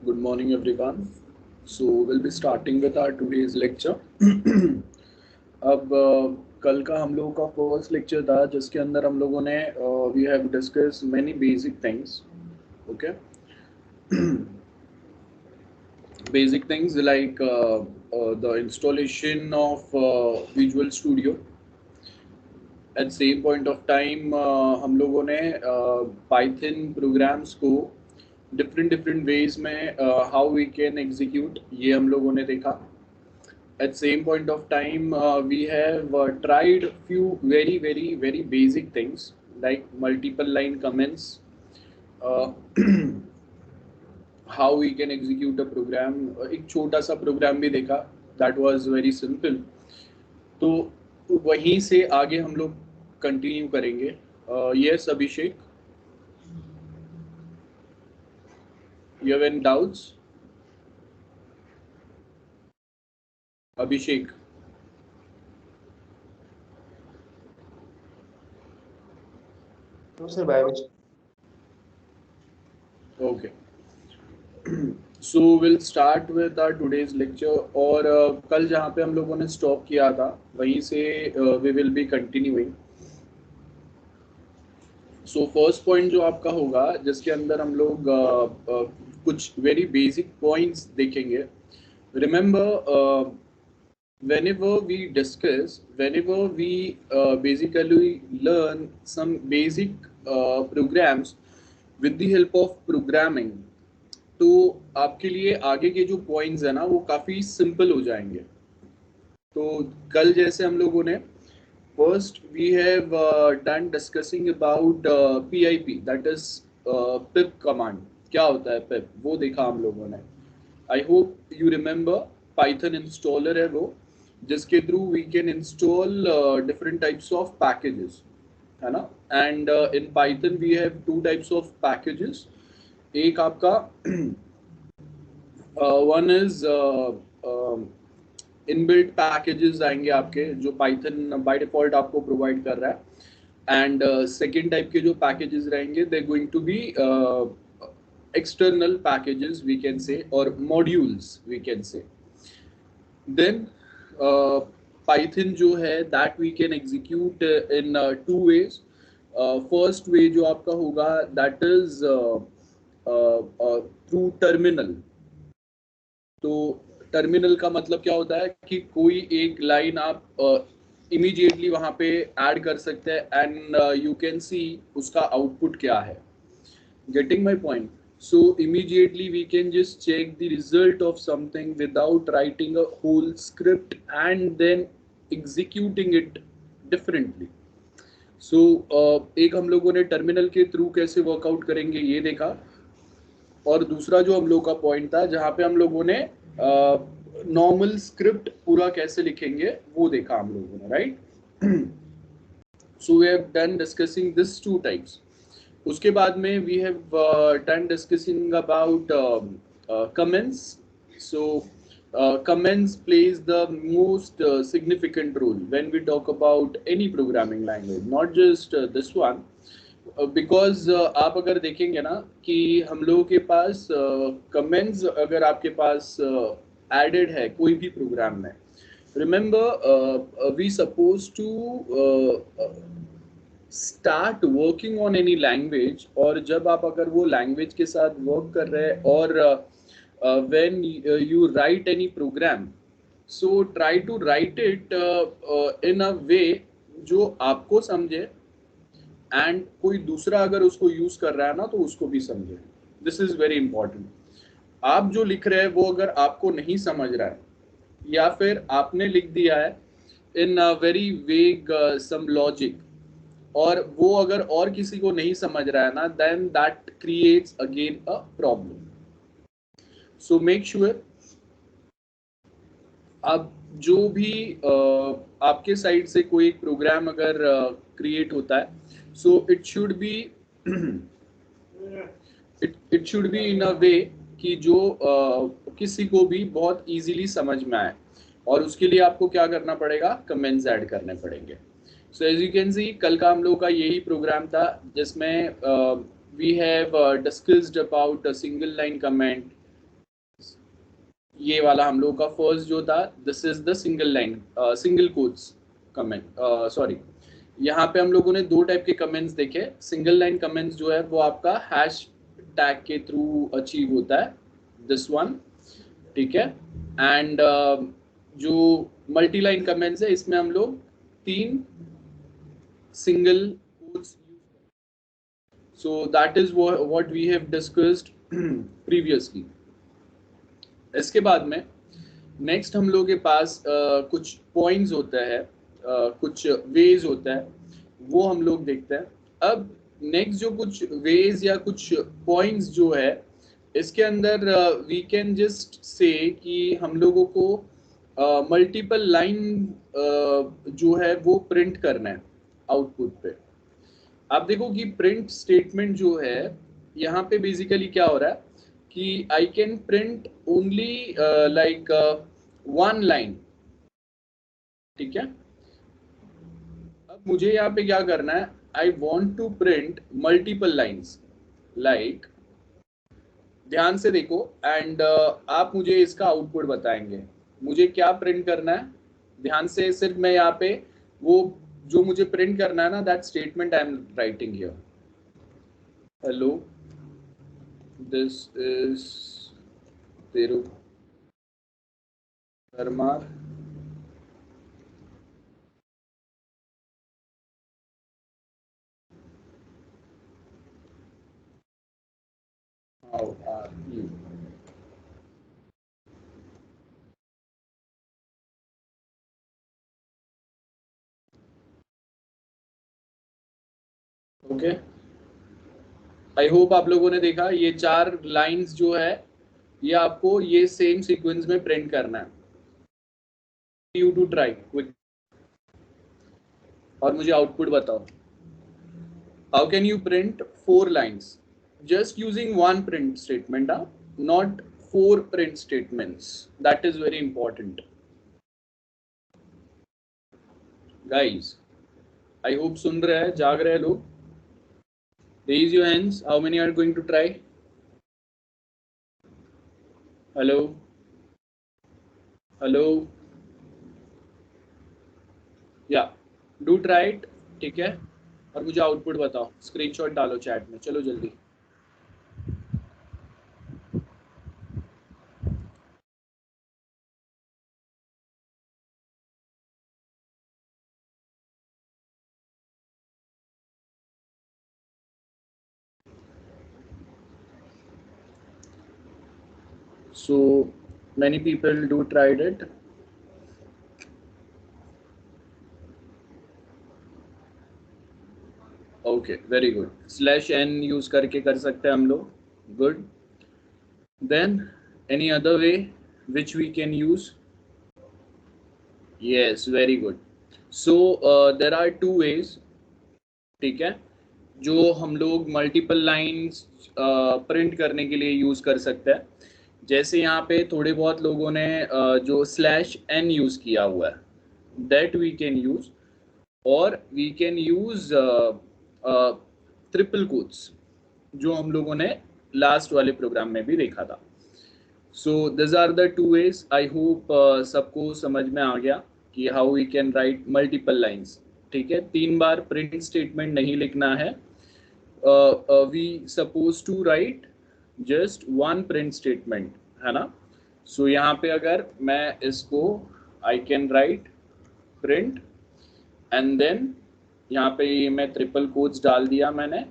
Good morning, everyone. So we'll be starting with our today's lecture. अब कल का हम लोगों का फर्स्ट लेक्चर था जिसके अंदर हम लोगों ने we have discuss many basic things. Okay, basic things like the installation of Visual Studio. At same point of time हम लोगों ने पाइथन प्रोग्राम्स को डिफरेंट डिफरेंट वेज में हाउ वी कैन एग्जीक्यूट ये हम लोगों ने देखा. At same point of time we have tried few very basic things like multiple line comments, uh, how we can execute a program. एक छोटा सा प्रोग्राम भी देखा, that was very simple. तो वहीं से आगे हम लोग कंटिन्यू करेंगे. Yes, Abhishek, you have any doubts? Abhishek. No, sir, by which? Okay. So we'll start with our today's lecture. और कल जहाँ पे हम लोगों ने स्टॉप किया था वहीं से we will be continuing. So first point जो आपका होगा जिसके अंदर हम लोग कुछ very basic points देखेंगे. Remember, whenever we discuss, whenever we basically learn some basic programs with the help of programming, तो आपके लिए आगे के जो पॉइंट्स है ना वो काफ़ी सिंपल हो जाएंगे. तो कल जैसे हम लोगों ने first we have done discussing about PIP, that is pip command. क्या होता है पिप वो देखा हम लोगों ने. I hope you remember Python installer है वो जिसके through we can install different types of packages, है ना. And in Python we have two types of packages. एक आपका वन इज इनबिल्ट पैकेजेस आएंगे आपके जो पाइथन बाय डिफॉल्ट आपको प्रोवाइड कर रहा है. एंड सेकेंड टाइप के जो पैकेजेस रहेंगे they going to be external packages we can say, or modules we can say. Then Python जो है that we can execute in two ways. First way जो आपका होगा that is through terminal. तो terminal का मतलब क्या होता है कि कोई एक लाइन आप इमीडिएटली वहाँ पे ऐड कर सकते हैं एंड यू कैन सी उसका आउटपुट क्या है. Getting my point? So immediately we can just check the result of something without writing a whole script and then executing it differently. So एक हम लोगों ने टर्मिनल के थ्रू कैसे वर्कआउट करेंगे ये देखा. और दूसरा जो हम लोग का पॉइंट था जहाँ पे हम लोगों ने नॉर्मल स्क्रिप्ट पूरा कैसे लिखेंगे वो देखा हम लोगों ने, right. So we have done discussing this two types. उसके बाद में we have done discussing about comments. So comments plays the most significant role when we talk about any programming language, not just this one. Because आप अगर देखेंगे ना कि हम लोगों के पास कमेंट्स अगर आपके पास एडेड है कोई भी प्रोग्राम में, remember we suppose to start working on any language. और जब आप अगर वो लैंग्वेज के साथ वर्क कर रहे हैं और when you write any program, so try to write it in a way जो आपको समझे एंड कोई दूसरा अगर उसको यूज कर रहा है ना तो उसको भी समझे. This is very important. आप जो लिख रहे हैं वो अगर आपको नहीं समझ रहा है या फिर आपने लिख दिया है in very vague some logic और वो अगर और किसी को नहीं समझ रहा है ना, then that creates again a problem. So make sure अब जो भी आपके साइड से कोई एक प्रोग्राम अगर क्रिएट होता है, so it should be it should be in a way कि जो किसी को भी बहुत इजीली समझ में आए. और उसके लिए आपको क्या करना पड़ेगा, कमेंट्स ऐड करने पड़ेंगे. So as you can see कल का हम लोग का यही प्रोग्राम था जिसमें we have discussed about a single line comment, ये वाला हम लोग का फर्स्ट जो था, this is the single line single quotes comment, sorry, यहाँ पे हम लोगों ने दो टाइप के कमेंट्स देखे। सिंगल लाइन कमेंट्स जो है वो आपका हैश टैग के थ्रू अचीव होता है, दिस वन, ठीक है। एंड जो मल्टी लाइन कमेंट्स है इसमें हम लोग 3 single quotes, so that is what we have discussed previously. इसके बाद में नेक्स्ट हम लोग के पास कुछ पॉइंट्स होता है, कुछ वेज होता है, वो हम लोग देखते हैं। अब नेक्स्ट जो कुछ वेज या कुछ पॉइंट्स जो है, इसके अंदर वी कैन जस्ट से कि हम लोगों को मल्टीपल लाइन जो है वो प्रिंट करना है आउटपुट पे। आप देखो कि प्रिंट स्टेटमेंट जो है यहाँ पे बेसिकली क्या हो रहा है कि I can print only like 1 line, ठीक है। अब मुझे यहाँ पे क्या करना है, I want to print multiple lines, like, ध्यान से देखो एंड आप मुझे इसका आउटपुट बताएंगे मुझे क्या प्रिंट करना है। ध्यान से, सिर्फ मैं यहाँ पे वो जो मुझे प्रिंट करना है ना, that statement I am writing here. Hello, this is Teru Parmar, how are you. Okay, I hope आप लोगों ने देखा ये 4 लाइंस जो है ये आपको ये सेम सीक्वेंस में प्रिंट करना है। यू टू ट्राई क्विक और मुझे आउटपुट बताओ। How can you print 4 lines just using one print statement, not 4 print statements? That is very important, guys. I hope सुन रहे हैं, जाग रहे हैं लोग। Raise your hands. How many are going to try? Hello, hello, yeah, do try it, ठीक है। और मुझे आउटपुट बताओ, स्क्रीनशॉट डालो चैट में, चलो जल्दी। So many people do tried it. Okay, very good. /n use करके कर सकते हैं हम लोग, good. Then any other way which we can use? Yes, very good. So there are 2 ways, ठीक है, जो हम लोग मल्टीपल लाइंस प्रिंट करने के लिए यूज कर सकते हैं। जैसे यहाँ पे थोड़े बहुत लोगों ने जो /n यूज किया हुआ है, दैट वी कैन यूज, और we can use triple quotes, जो हम लोगों ने लास्ट वाले प्रोग्राम में भी देखा था। So this are the 2 ways। I hope सबको समझ में आ गया कि how we can write multiple lines, ठीक है। 3 बार प्रिंट स्टेटमेंट नहीं लिखना है, we suppose to write just 1 print statement, है ना। सो यहाँ पे अगर मैं इसको I can write print and then यहाँ पे ये मैं ट्रिपल कोट्स डाल दिया मैंने,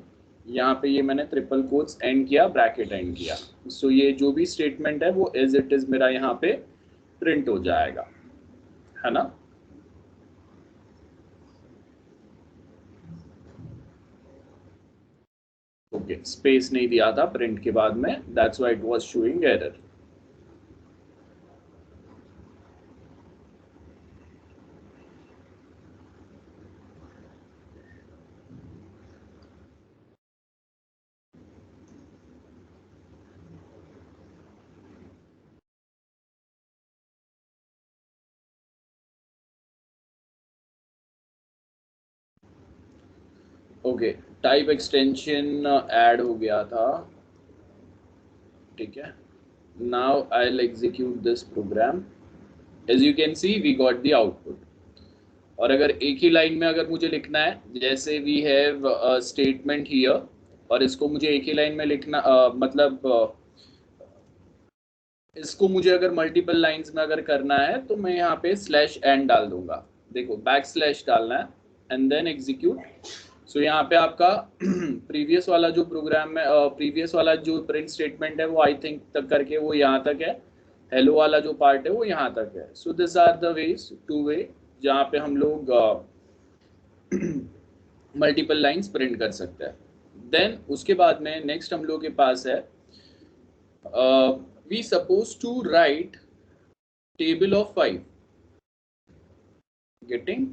यहाँ पे ये मैंने ट्रिपल कोट्स एंड किया, ब्रैकेट एंड किया। सो ये जो भी स्टेटमेंट है वो एज इट इज मेरा यहाँ पे प्रिंट हो जाएगा, है ना। ओके, स्पेस नहीं दिया था प्रिंट के बाद में, that's why it was showing error. Okay, type extension add हो गया था, ठीक है। now I'll execute this program. As you can see, we got the output. और अगर एक ही लाइन में अगर मुझे लिखना है, जैसे वी हैव स्टेटमेंट हियर, और इसको मुझे एक ही लाइन में लिखना इसको मुझे अगर मल्टीपल लाइंस में अगर करना है तो मैं यहाँ पे स्लैश एन डाल दूंगा. देखो बैक स्लैश डालना है एंड देन एग्जीक्यूट. सो यहाँ पे आपका प्रीवियस वाला जो प्रोग्राम में प्रीवियस वाला जो प्रिंट स्टेटमेंट है वो आई थिंक तक करके वो यहाँ तक है. हेलो वाला जो पार्ट है वो यहाँ तक है. So this are the ways, two way, जहाँ पे हम लोग मल्टीपल लाइंस प्रिंट कर सकते हैं. देन उसके बाद में नेक्स्ट हम लोग के पास है we supposed to write table of 5. getting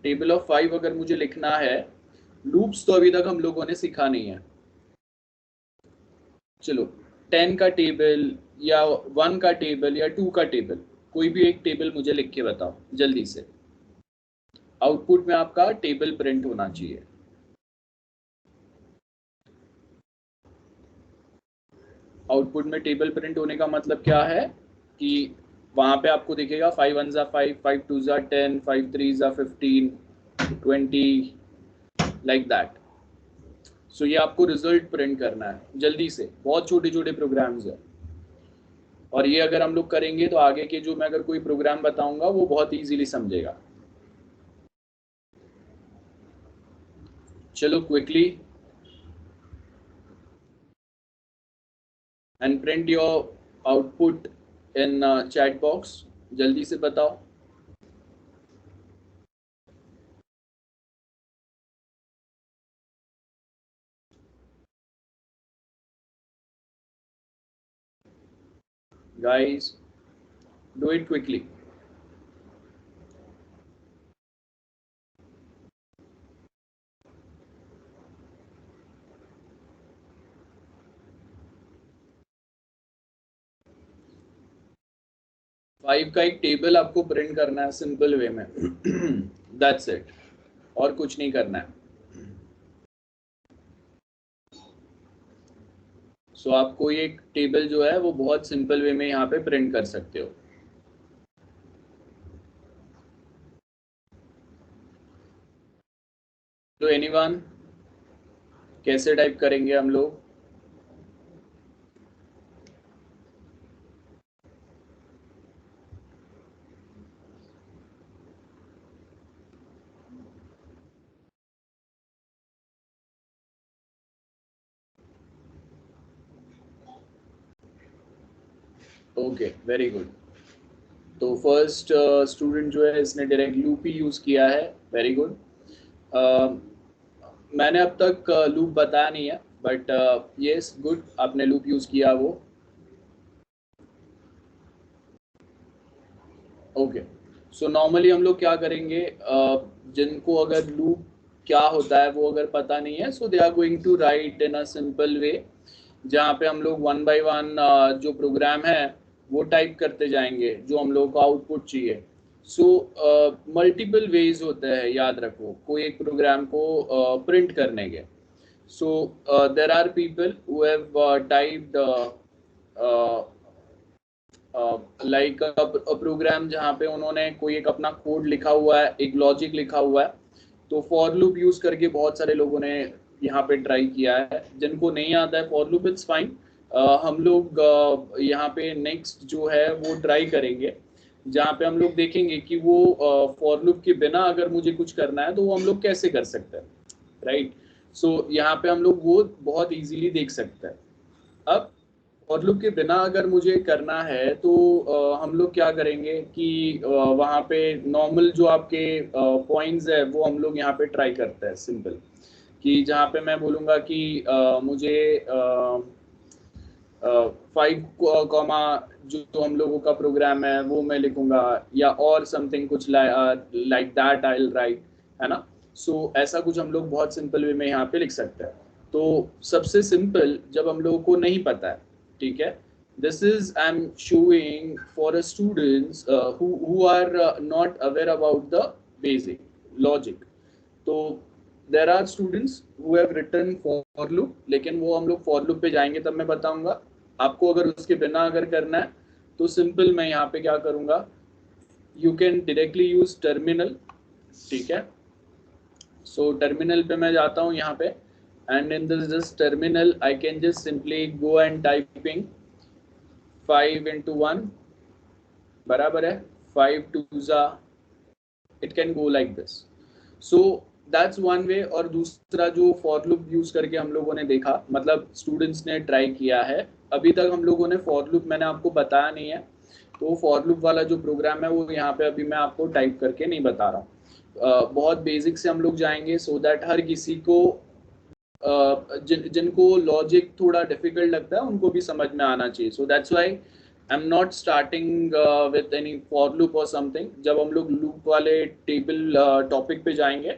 table of 5 अगर मुझे लिखना है, लूप्स तो अभी तक हम लोगों ने सीखा नहीं है. चलो 10 का टेबल या 1 का टेबल या 2 का टेबल, कोई भी एक टेबल मुझे लिख के बताओ जल्दी से. आउटपुट में आपका टेबल प्रिंट होना चाहिए. आउटपुट में टेबल प्रिंट होने का मतलब क्या है कि वहां पे आपको दिखेगा 5 1 जा 5, 5 2 जा 10, 5 3 जा 15, 20, लाइक दैट. सो ये आपको रिजल्ट प्रिंट करना है जल्दी से. बहुत छोटे छोटे प्रोग्राम्स है, और ये अगर हम लोग करेंगे तो आगे के जो मैं अगर कोई प्रोग्राम बताऊंगा वो बहुत इजीली समझेगा. चलो quickly and print your output in chat box. जल्दी से बताओ. Guys, do it quickly. Five का एक टेबल आपको प्रिंट करना है सिंपल वे में. दैट्स इट, और कुछ नहीं करना है. सो आप कोई एक टेबल जो है वो बहुत सिंपल वे में यहाँ पे प्रिंट कर सकते हो. तो एनीवन, कैसे टाइप करेंगे हम लोग? Okay, very good. तो फर्स्ट स्टूडेंट जो है इसने डायरेक्ट लूप ही यूज किया है. Very good. मैंने अब तक लूप बताया नहीं है, बट यस गुड, आपने लूप यूज किया वो. ओके. सो नॉर्मली हम लोग क्या करेंगे, जिनको अगर लूप क्या होता है वो अगर पता नहीं है, so they are going to write in a simple way, जहाँ पे हम लोग वन बाय वन जो प्रोग्राम है वो टाइप करते जाएंगे जो हम लोग को आउटपुट चाहिए. सो मल्टीपल वेज होते हैं, याद रखो, कोई एक प्रोग्राम को प्रिंट करने के. So there are people who have typed like a program जहाँ पे उन्होंने कोई एक अपना कोड लिखा हुआ है, एक लॉजिक लिखा हुआ है. तो फॉर लूप यूज करके बहुत सारे लोगों ने यहाँ पे ट्राई किया है. जिनको नहीं आता है फॉर लूप, इट्स फाइन. हम लोग यहाँ पे नेक्स्ट जो है वो ट्राई करेंगे, जहाँ पे हम लोग देखेंगे कि वो फॉर लूप के बिना अगर मुझे कुछ करना है तो वो हम लोग कैसे कर सकते हैं, राइट. सो यहाँ पे हम लोग वो बहुत इजीली देख सकते हैं. अब फॉर लूप के बिना अगर मुझे करना है तो हम लोग क्या करेंगे कि वहाँ पे नॉर्मल जो आपके पॉइंट्स है वो हम लोग यहाँ पे ट्राई करते हैं सिंपल, कि जहाँ पे मैं बोलूँगा कि मुझे 5 कॉमा जो हम लोगों का प्रोग्राम है वो मैं लिखूंगा, या और समथिंग कुछ like that I will right, है ना. सो ऐसा कुछ हम लोग बहुत सिंपल वे में यहाँ पे लिख सकते हैं. तो सबसे सिंपल जब हम लोगों को नहीं पता है, ठीक है, this is I am showing for students who are not aware about the basic logic. तो there are students who have written for loop, लेकिन वो हम लोग for loop पे जाएंगे तब मैं बताऊंगा. आपको अगर उसके बिना अगर करना है तो सिंपल मैं यहाँ पे क्या करूँगा, you can directly use terminal, ठीक है। सो टर्मिनल पे मैं जाता हूँ यहाँ पे, and in this terminal I can just simply go and typing 5 into 1 बराबर है 5 2 जा, it can go like this. So that's one way. और दूसरा जो फॉर लूप यूज करके हम लोगों ने देखा, मतलब स्टूडेंट्स ने ट्राई किया है, अभी तक हम लोगों ने फॉर लूप मैंने आपको बताया नहीं है, तो फॉर लूप वाला जो प्रोग्राम है वो यहाँ पे अभी मैं आपको टाइप करके नहीं बता रहा हूँ। बहुत बेसिक से हम लोग जाएंगे सो दैट हर किसी को जिनको लॉजिक थोड़ा डिफिकल्ट लगता है उनको भी समझ में आना चाहिए। सो that's why I am not starting with any for loop और समथिंग। जब हम लोग लूप वाले टेबल टॉपिक पे जाएंगे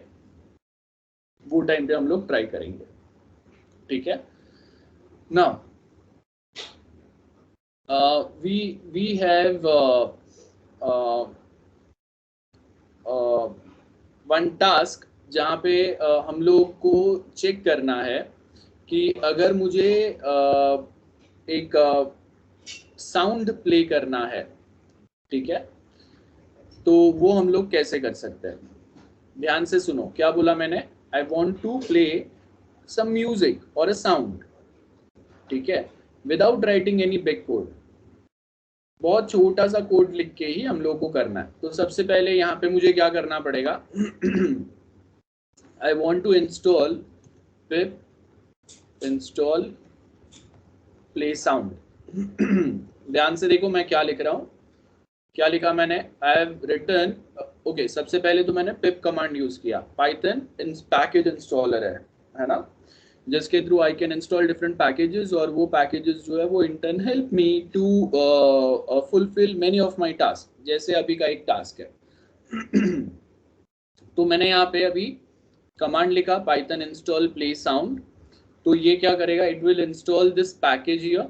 वो टाइम पे हम लोग ट्राई करेंगे, ठीक है। Now we have one task जहाँ पे हम लोग को चेक करना है कि अगर मुझे एक साउंड प्ले करना है, ठीक है, तो वो हम लोग कैसे कर सकते हैं। ध्यान से सुनो क्या बोला मैंने, I want to play some music और अ साउंड, ठीक है, without writing any big code. बहुत छोटा सा कोड लिख के ही हम लोग को करना है। तो सबसे पहले यहाँ पे मुझे क्या करना पड़ेगा, I want to install pip install play sound. ध्यान से देखो मैं क्या लिख रहा हूँ, क्या लिखा मैंने, आई हैव रिटन, ओके, सबसे पहले तो मैंने पिप कमांड यूज किया, पाइथन पैकेज इंस्टॉलर है ना, जिसके through I can install different packages, और वो पैकेजेस जो है वो in turn help me to fulfil many of my task, जैसे अभी का एक टास्क है। तो मैंने यहाँ पे अभी कमांड लिखा पाइथन इंस्टॉल प्ले साउंड, तो ये क्या करेगा, it will install this package here,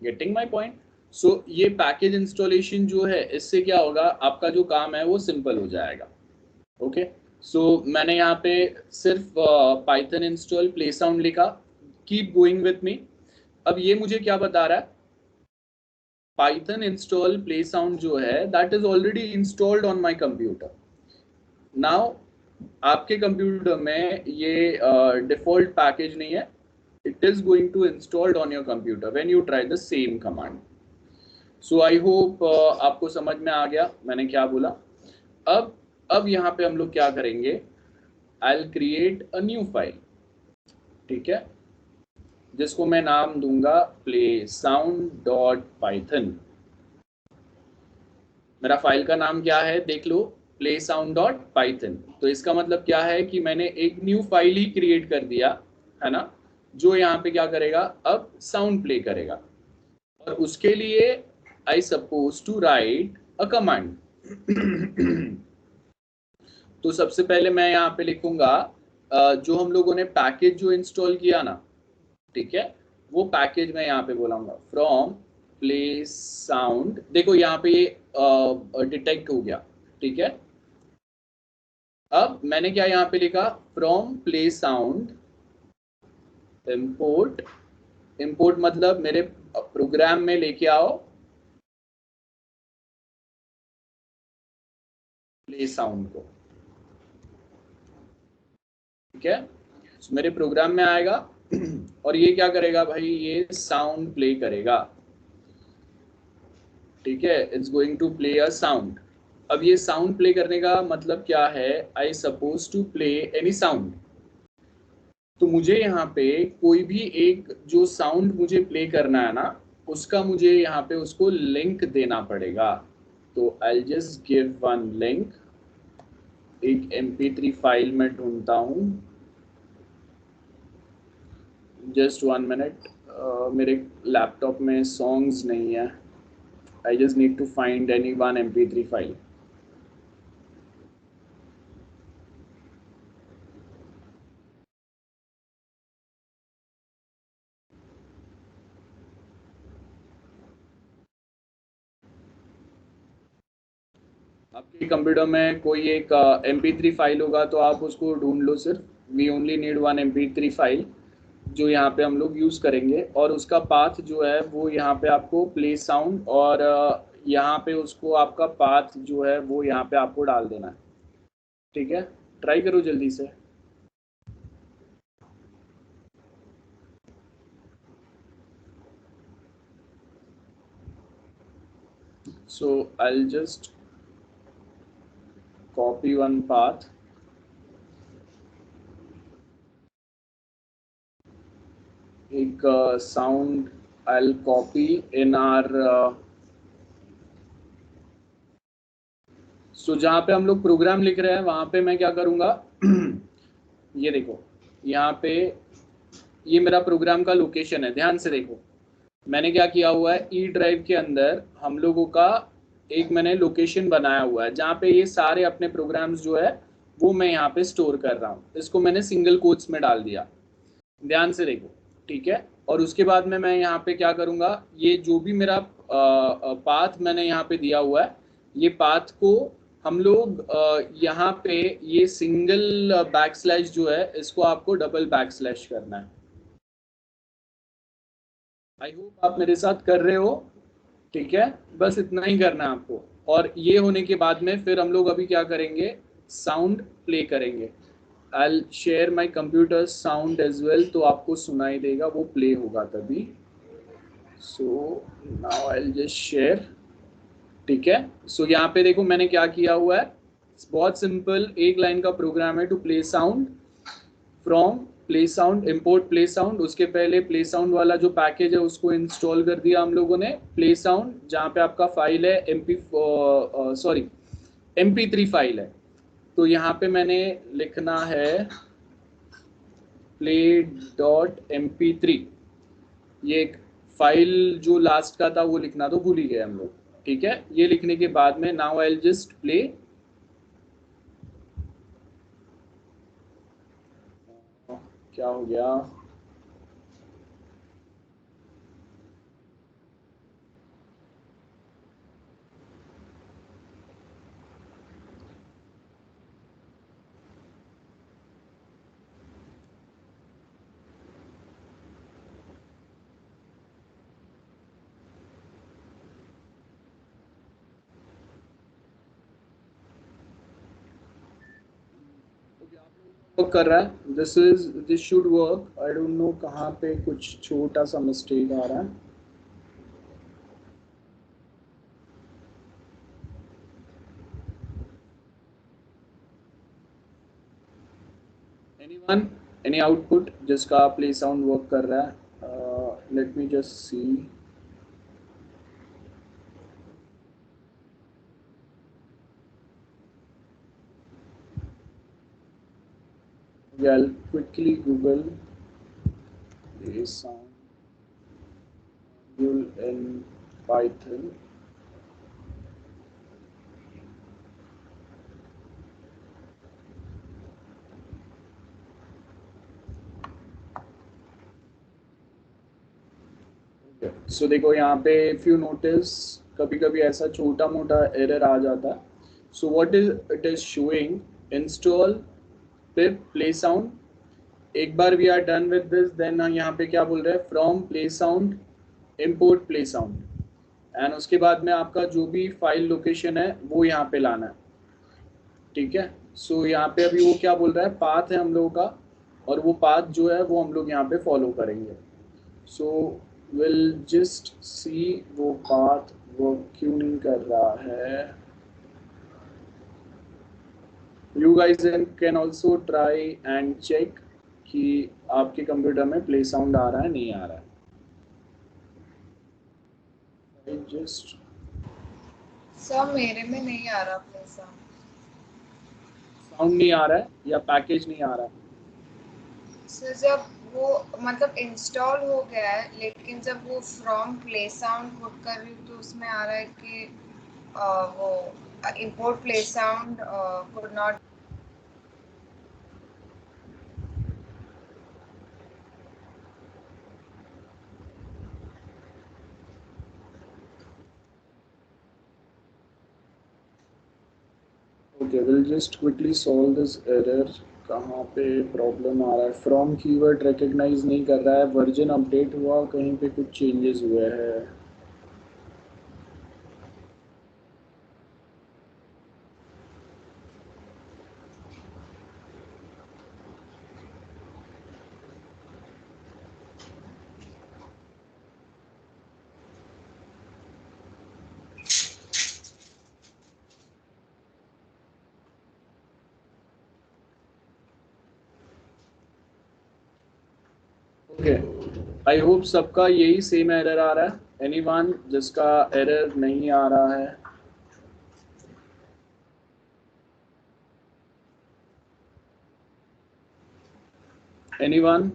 getting my point. So ये पैकेज इंस्टॉलेशन जो है इससे क्या होगा, आपका जो काम है वो सिंपल हो जाएगा, ओके। सो मैंने यहाँ पे सिर्फ पाइथन इंस्टॉल प्ले साउंड लिखा, कीप गोइंग विथ मी। अब ये मुझे क्या बता रहा है, पाइथन इंस्टॉल प्ले साउंड जो है that is already installed on my computer. Now आपके कंप्यूटर में ये डिफॉल्ट पैकेज नहीं है, it is going to installed on your computer when you try the same command. So I hope आपको समझ में आ गया मैंने क्या बोला। अब यहाँ पे हम लोग क्या करेंगे, I will create a new file, ठीक है, जिसको मैं नाम दूंगा प्ले साउंड डॉट पाइथन। मेरा फाइल का नाम क्या है देख लो, प्ले साउंड डॉट पाइथन। तो इसका मतलब क्या है कि मैंने एक न्यू फाइल ही क्रिएट कर दिया है ना, जो यहाँ पे क्या करेगा, अब साउंड प्ले करेगा। और उसके लिए I suppose to write a command. तो सबसे पहले मैं यहाँ पे लिखूंगा जो हम लोगों ने पैकेज जो इंस्टॉल किया ना, ठीक है, वो पैकेज मैं यहाँ पे बोलाऊंगा फ्रॉम प्ले साउंड। देखो यहाँ पे ये डिटेक्ट हो गया, ठीक है। अब मैंने क्या यहाँ पे लिखा, from play sound import, import मतलब मेरे प्रोग्राम में लेके आओ प्ले साउंड को, ठीक है। मेरे प्रोग्राम में आएगा और ये क्या करेगा भाई, ये साउंड प्ले करेगा, ठीक है, it's going to play a sound. अब ये साउंड प्ले करने का मतलब क्या है, I suppose to play any sound. तो मुझे यहाँ पे कोई भी एक जो साउंड मुझे प्ले करना है ना, उसका मुझे यहाँ पे उसको लिंक देना पड़ेगा। तो I just give one link, एक mp3 फाइल में ढूंढता हूँ, जस्ट 1 मिनट, मेरे लैपटॉप में सॉन्ग्स नहीं है, I just need to find any one mp3 file. आपके कंप्यूटर में कोई एक mp3 फाइल होगा तो आप उसको ढूंढ लो, सिर्फ we only need one mp3 file. जो यहाँ पे हम लोग यूज करेंगे, और उसका पाथ जो है वो यहाँ पे आपको प्ले साउंड, और यहाँ पे उसको आपका पाथ जो है वो यहाँ पे आपको डाल देना है। ठीक है, ट्राई करो जल्दी से। So I just copy one path, एक sound I copy in R, so जहाँ पे हम लोग प्रोग्राम लिख रहे हैं वहां पे मैं क्या करूँगा ये देखो, यहाँ पे ये मेरा प्रोग्राम का लोकेशन है, ध्यान से देखो। मैंने क्या किया हुआ है, ई ड्राइव के अंदर हम लोगों का एक मैंने लोकेशन बनाया हुआ है जहाँ पे ये सारे अपने प्रोग्राम्स जो है वो मैं यहाँ पे स्टोर कर रहा हूँ। इसको मैंने सिंगल कोट्स में डाल दिया, ध्यान से देखो। ठीक है, और उसके बाद में मैं यहाँ पे क्या करूँगा, ये जो भी मेरा पाथ मैंने यहाँ पे दिया हुआ है, ये पाथ को हम लोग यहाँ पे ये सिंगल बैकस्लैश जो है इसको आपको डबल बैकस्लैश करना है। आई होप आप मेरे साथ कर रहे हो। ठीक है, बस इतना ही करना है आपको। और ये होने के बाद में फिर हम लोग अभी क्या करेंगे, साउंड प्ले करेंगे। I share my computer sound as well, तो आपको सुनाई देगा, वो प्ले होगा तभी। So now I just share. ठीक है, सो यहाँ पे देखो मैंने क्या किया हुआ है, बहुत सिंपल एक लाइन का प्रोग्राम है। To play sound from play sound, import play sound, उसके पहले प्ले साउंड वाला जो पैकेज है उसको इंस्टॉल कर दिया हम लोगों ने। प्ले साउंड जहाँ पे आपका फाइल है MP3 फाइल है, तो यहाँ पे मैंने लिखना है play.mp3, ये एक फाइल जो लास्ट का था वो लिखना तो भूल ही गए हम लोग। ठीक है, ये लिखने के बाद में नाउ आई जस्ट प्ले। क्या हो गया, वर्क कर रहा है, this should work. I don't no कहाँ पे कुछ छोटा सा मिस्टेक आ रहा है। एनीवन, एनी आउटपुट जिसका प्ले साउंड वर्क कर रहा है? Let me just see. I'll quickly Google the sound module in Python. So देखो यहाँ पे if you notice कभी कभी ऐसा छोटा मोटा एरर आ जाता है। So what is it is showing, install pip play sound। एक बार we are done with this, then यहाँ पे क्या बोल रहे हैं, from play sound import play sound, and उसके बाद में आपका जो भी फाइल लोकेशन है वो यहाँ पे लाना है। ठीक है, सो यहाँ पे अभी वो क्या बोल रहा है, पाथ है हम लोगों का, और वो पाथ जो है वो हम लोग यहाँ पे फॉलो करेंगे। सो विल जस्ट सी वो पाथ वो क्यों नहीं कर रहा है। You guys can also try and check कि आपके कंप्यूटर में प्ले साउंड आ रहा है नहीं आ रहा है। जस्ट सर मेरे में नहीं आ रहा प्ले साउंड। साउंड नहीं आ रहा है या पैकेज नहीं आ रहा है? सर जब वो मतलब इंस्टॉल हो गया है, लेकिन जब वो फ्रॉम प्ले साउंड पुट कर रही हूँ तो उसमें आ रहा है कि वो import play sound could not। Okay, we'll just quickly solve this error. कहाँ पे प्रॉब्लम आ रहा है? फ्रॉम कीवर्ड रिकग्नाइज नहीं कर रहा है, वर्जन अपडेट हुआ, कहीं पे कुछ चेंजेस हुए हैं। ओके, आई होप सबका यही सेम एरर आ रहा है। एनीवन जिसका एरर नहीं आ रहा है? एनीवन?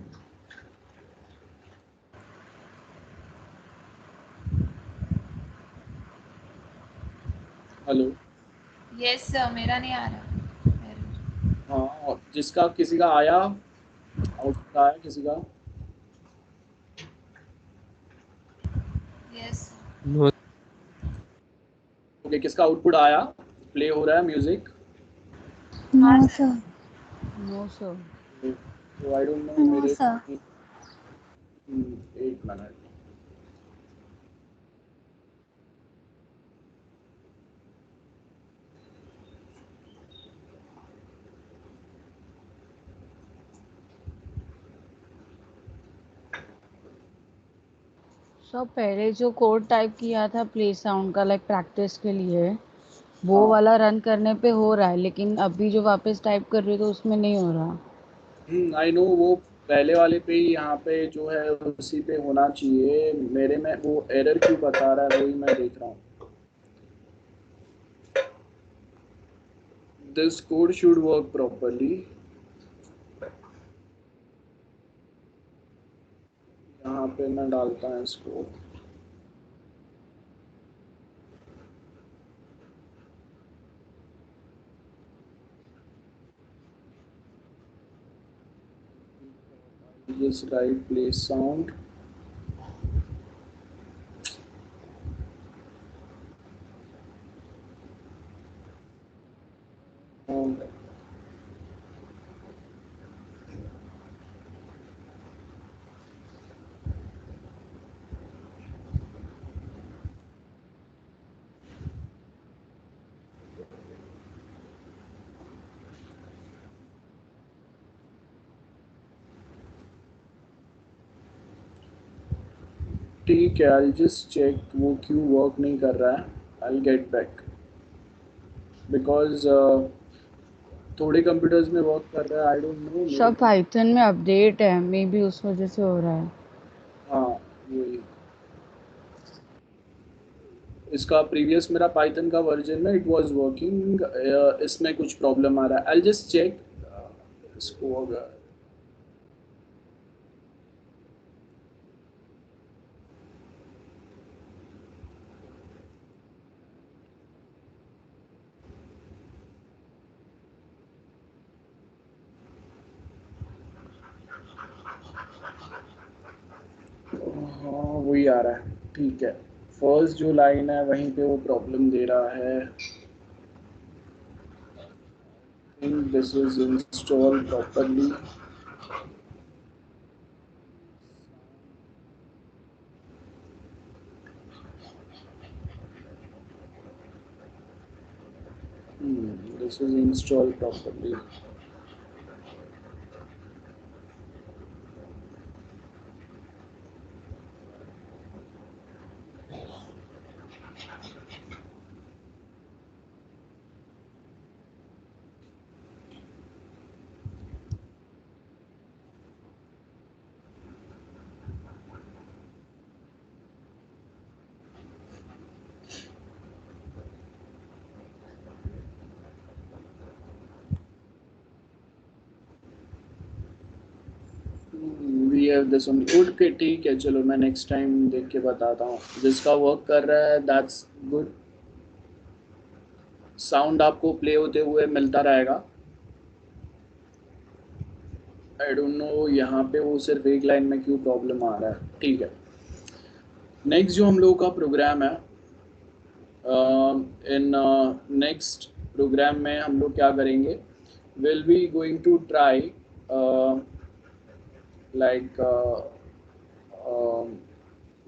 हेलो? यस सर, मेरा नहीं आ रहा। हाँ, जिसका किसी का आया, आउटपुट आया किसी का? यस। नो ओके, किसका आउटपुट आया? प्ले हो रहा है म्यूजिक? हाँ No, sir. sir. No sir. तो आई डोंट नो No, मेरे। sir. एक मिनट। सर पहले जो कोड टाइप किया था प्ले साउंड का लाइक प्रैक्टिस के लिए, वो हाँ। वाला रन करने पे हो रहा है, लेकिन अभी जो वापस टाइप कर रही हूँ तो उसमें नहीं हो रहा। आई नो, वो पहले वाले पे ही यहाँ पे जो है उसी पे होना चाहिए। मेरे में वो एरर क्यों बता रहा है वही मैं देख रहा हूँ। This code should work properly. यहाँ पे मैं डालता हूँ इसको। just write play sound. And ठीक है, I'll just check वो क्यों वर्क नहीं कर रहा है। I'll get back because थोड़े कंप्यूटर्स में वर्क कर रहा है, I don't know। Sir Python में अपडेट है, मे बी उस वजह से हो रहा है। हाँ, वही। इसका प्रीवियस मेरा पाइथन का वर्जन में इट वाज वर्किंग, इसमें कुछ प्रॉब्लम आ रहा है। I'll just check इसको अगर हाँ वही आ रहा है। ठीक है, फर्स्ट जो लाइन है वहीं पे वो प्रॉब्लम दे रहा है। think this is installed properly। This is installed properly। We have this one good के ठीक है, चलो मैं नेक्स्ट टाइम देख के बताता हूँ। जिसका वर्क कर रहा है दैट्स गुड। साउंड आपको प्ले होते हुए मिलता रहेगा। आई डोंट नो यहाँ पे वो सिर्फ एक लाइन में क्यों प्रॉब्लम आ रहा है। ठीक है, नेक्स्ट जो हम लोगों का प्रोग्राम है, इन नेक्स्ट प्रोग्राम में हम लोग क्या करेंगे, will be going to try like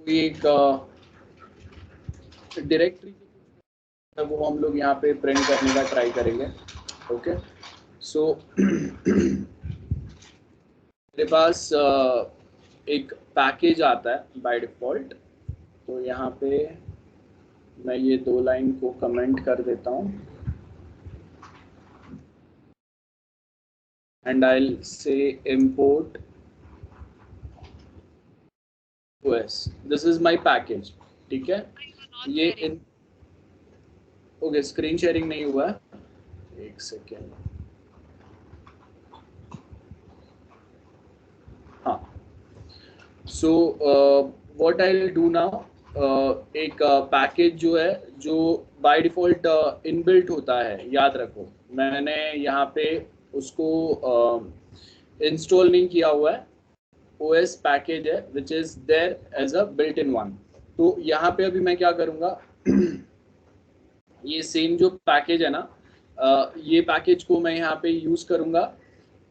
कोई एक डायरेक्टरी वो हम लोग यहाँ पे प्रिंट करने का ट्राई करेंगे. ओके, सो मेरे पास एक पैकेज आता है बाय डिफॉल्ट. तो यहाँ पे मैं ये 2 लाइन को कमेंट कर देता हूँ एंड आई विल से import OS. This is my package. ठीक है, ये इन ओके स्क्रीन शेयरिंग नहीं हुआ है, एक सेकेंड. हाँ, so what I will do now, एक पैकेज जो है जो बाय डिफॉल्ट इनबिल्ट होता है, याद रखो मैंने यहाँ पे उसको इंस्टॉल नहीं किया हुआ है. OS पैकेज है which is there as a built in one. तो यहाँ पे अभी मैं क्या करूँगा, ये सेम जो पैकेज है ना, ये पैकेज को मैं यहाँ पे यूज़ करूँगा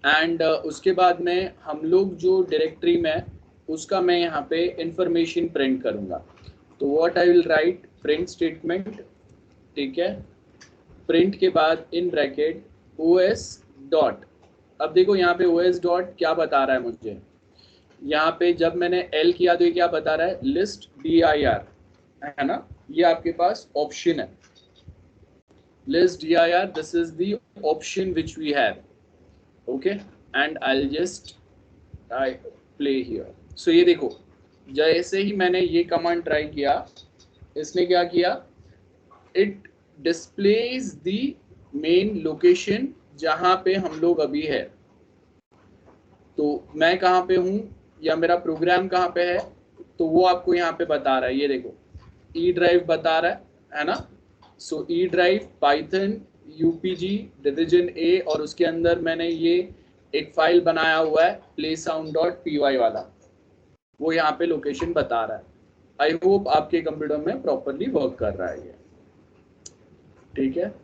एंड उसके बाद में हम लोग जो डायरेक्टरी में उसका मैं यहाँ पे इंफॉर्मेशन प्रिंट करूँगा. तो what I will right, print statement. ठीक है, प्रिंट के बाद इन ब्रैकेट OS डॉट. अब देखो यहाँ पे OS डॉट क्या बता रहा है मुझे, यहाँ पे जब मैंने L किया तो ये क्या बता रहा है, लिस्ट dir है ना, ये आपके पास ऑप्शन है. list dir, this is the option which we have. Okay, and I'll just play here. So ये देखो, जैसे ही मैंने ये कमांड ट्राई किया, इसने क्या किया, it displays the main location जहाँ पे हम लोग अभी है. तो मैं कहाँ पे हूँ या मेरा प्रोग्राम कहाँ पे है, तो वो आपको यहाँ पे बता रहा है. ये देखो E ड्राइव बता रहा है ना. सो E drive Python UPG division A, और उसके अंदर मैंने ये एक फाइल बनाया हुआ है playsound.py वाला, वो यहाँ पे लोकेशन बता रहा है. आई होप आपके कंप्यूटर में प्रॉपरली वर्क कर रहा है ये. ठीक है,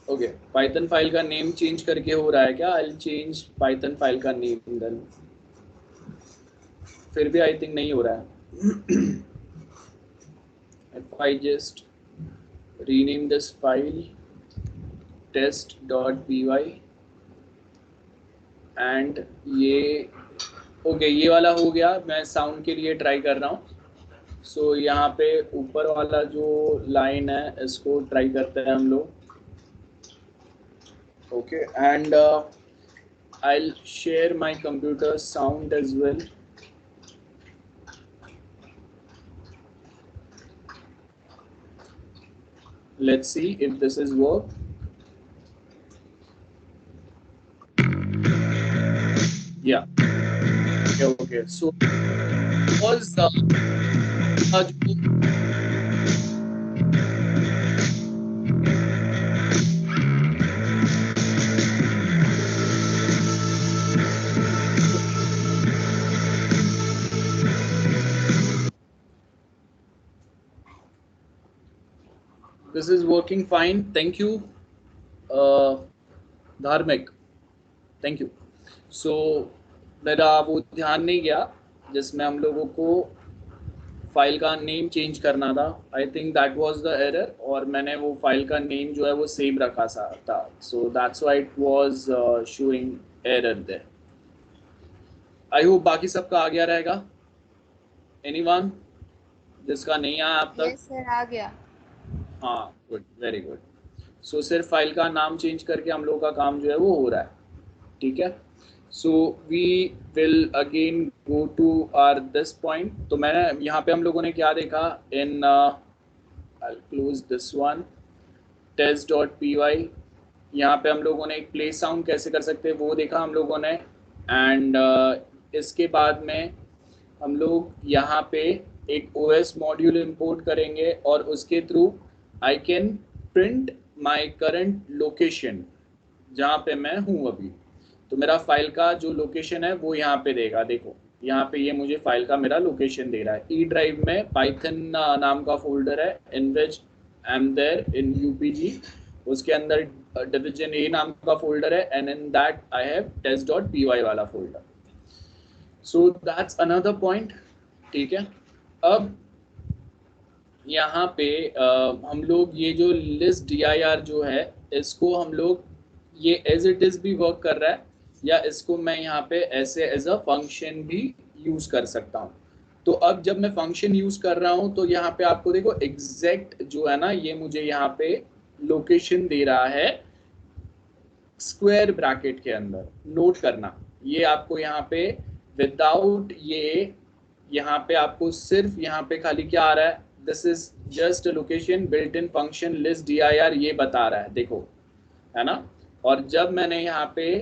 ओके. पाइथन फाइल का नेम चेंज करके हो रहा है क्या? I will change Python file का नेम देन. फिर भी आई थिंक नहीं हो रहा है. If I just rename this file test.py and ये ओके, ये वाला हो गया. मैं साउंड के लिए ट्राई कर रहा हूँ. सो यहाँ पे ऊपर वाला जो लाइन है इसको ट्राई करते हैं हम लोग. Okay, and I'll share my computer sound as well. Let's see if this is work. Yeah. Okay. So was this is working fine. Thank you, Dharmik. Thank you. So मेरा वो ध्यान नहीं गया जिसमें हम लोगों को फाइल का नेम चेंज करना था. I think that was the error, और मैंने वो फाइल का नेम जो है वो सेम रखा था. So that's why it was showing error there. I hope बाकी सबका आ गया रहेगा. एनीवन जिसका नहीं आया अब तक? यस सर, आ गया. हाँ, गुड, वेरी गुड. सो सिर्फ फाइल का नाम चेंज करके हम लोग का काम जो है वो हो रहा है. ठीक है, so we will again go to our this point. तो मैंने यहाँ पे हम लोगों ने क्या देखा in I will close this one, test.py. यहाँ पे हम लोगों ने एक प्ले साउंड कैसे कर सकते हैं वो देखा हम लोगों ने. एंड इसके बाद में हम लोग यहाँ पे एक OS मॉड्यूल इंपोर्ट करेंगे और उसके through I can print my current location जहाँ पे मैं हूँ अभी. तो मेरा फाइल का जो लोकेशन है वो यहाँ पे देगा. देखो यहाँ पे ये मुझे फाइल का मेरा लोकेशन दे रहा है. E ड्राइव में पाइथन नाम का फोल्डर है इन विच एम देयर इन यूपीजी, उसके अंदर डिवीजन ए नाम का फोल्डर है and in that I have test.py वाला folder. So that's another point. ठीक है, अब यहाँ पे हम लोग ये जो लिस्ट dir जो है इसको हम लोग ये एज इट इज भी वर्क कर रहा है, या इसको मैं यहाँ पे ऐसे एज अ फंक्शन भी यूज कर सकता हूँ. तो अब जब मैं फंक्शन यूज कर रहा हूँ तो यहाँ पे आपको देखो एग्जैक्ट जो है ना, ये मुझे यहाँ पे लोकेशन दे रहा है स्क्वायर ब्रैकेट के अंदर. नोट करना, ये आपको यहाँ पे विदाउट ये, यहाँ पे आपको सिर्फ यहाँ पे खाली क्या आ रहा है, this is just location built in function list dir, ये बता रहा है, देखो है ना. और जब मैंने यहाँ पे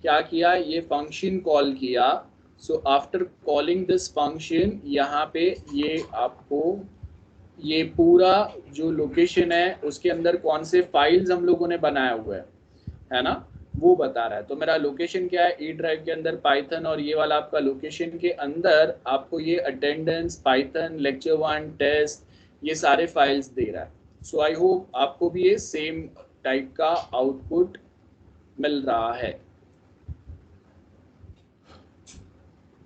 क्या किया, ये फंक्शन कॉल किया, so after calling this function यहाँ पे ये आपको ये पूरा जो लोकेशन है उसके अंदर कौन से फाइल्स हम लोगों ने बनाया हुआ है ना, वो बता रहा है. तो मेरा लोकेशन क्या है, ई ड्राइव के अंदर पाइथन, और ये वाला आपका लोकेशन के अंदर आपको ये अटेंडेंस, पाइथन, लेक्चर 1, टेस्ट, ये सारे फाइल्स दे रहा है. सो आई होप आपको भी ये सेम टाइप का आउटपुट मिल रहा है.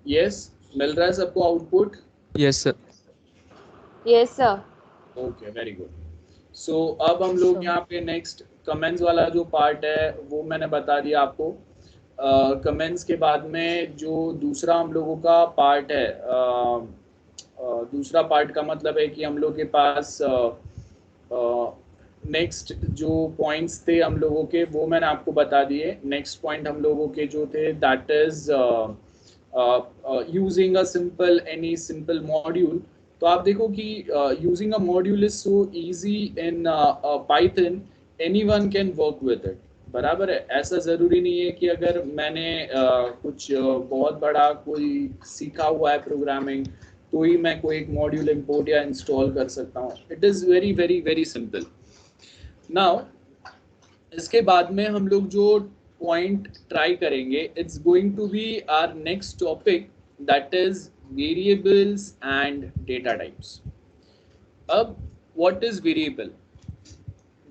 यस, मिल रहा है सबको output? Yes sir. Yes sir. Okay, very good. So अब हम लोग यहाँ पे नेक्स्ट कमेंट्स वाला जो पार्ट है वो मैंने बता दिया आपको. कमेंट्स के बाद में जो दूसरा हम लोगों का पार्ट है, दूसरा पार्ट का मतलब है कि हम लोग के पास नेक्स्ट जो पॉइंट्स थे हम लोगों के, वो मैंने आपको बता दिए. नेक्स्ट पॉइंट हम लोगों के जो थे, that is using a simple any simple module. तो आप देखो कि using a module is so easy in Python, anyone can work with it. बराबर है, ऐसा ज़रूरी नहीं है कि अगर मैंने कुछ बहुत बड़ा कोई सीखा हुआ है प्रोग्रामिंग तो ही मैं कोई एक मॉड्यूल इंपोर्ट या इंस्टॉल कर सकता हूँ. It is very very very simple. Now इसके बाद में हम लोग जो पॉइंट ट्राई करेंगे, it's going to be our next topic, that is variables and data types. अब what is variable?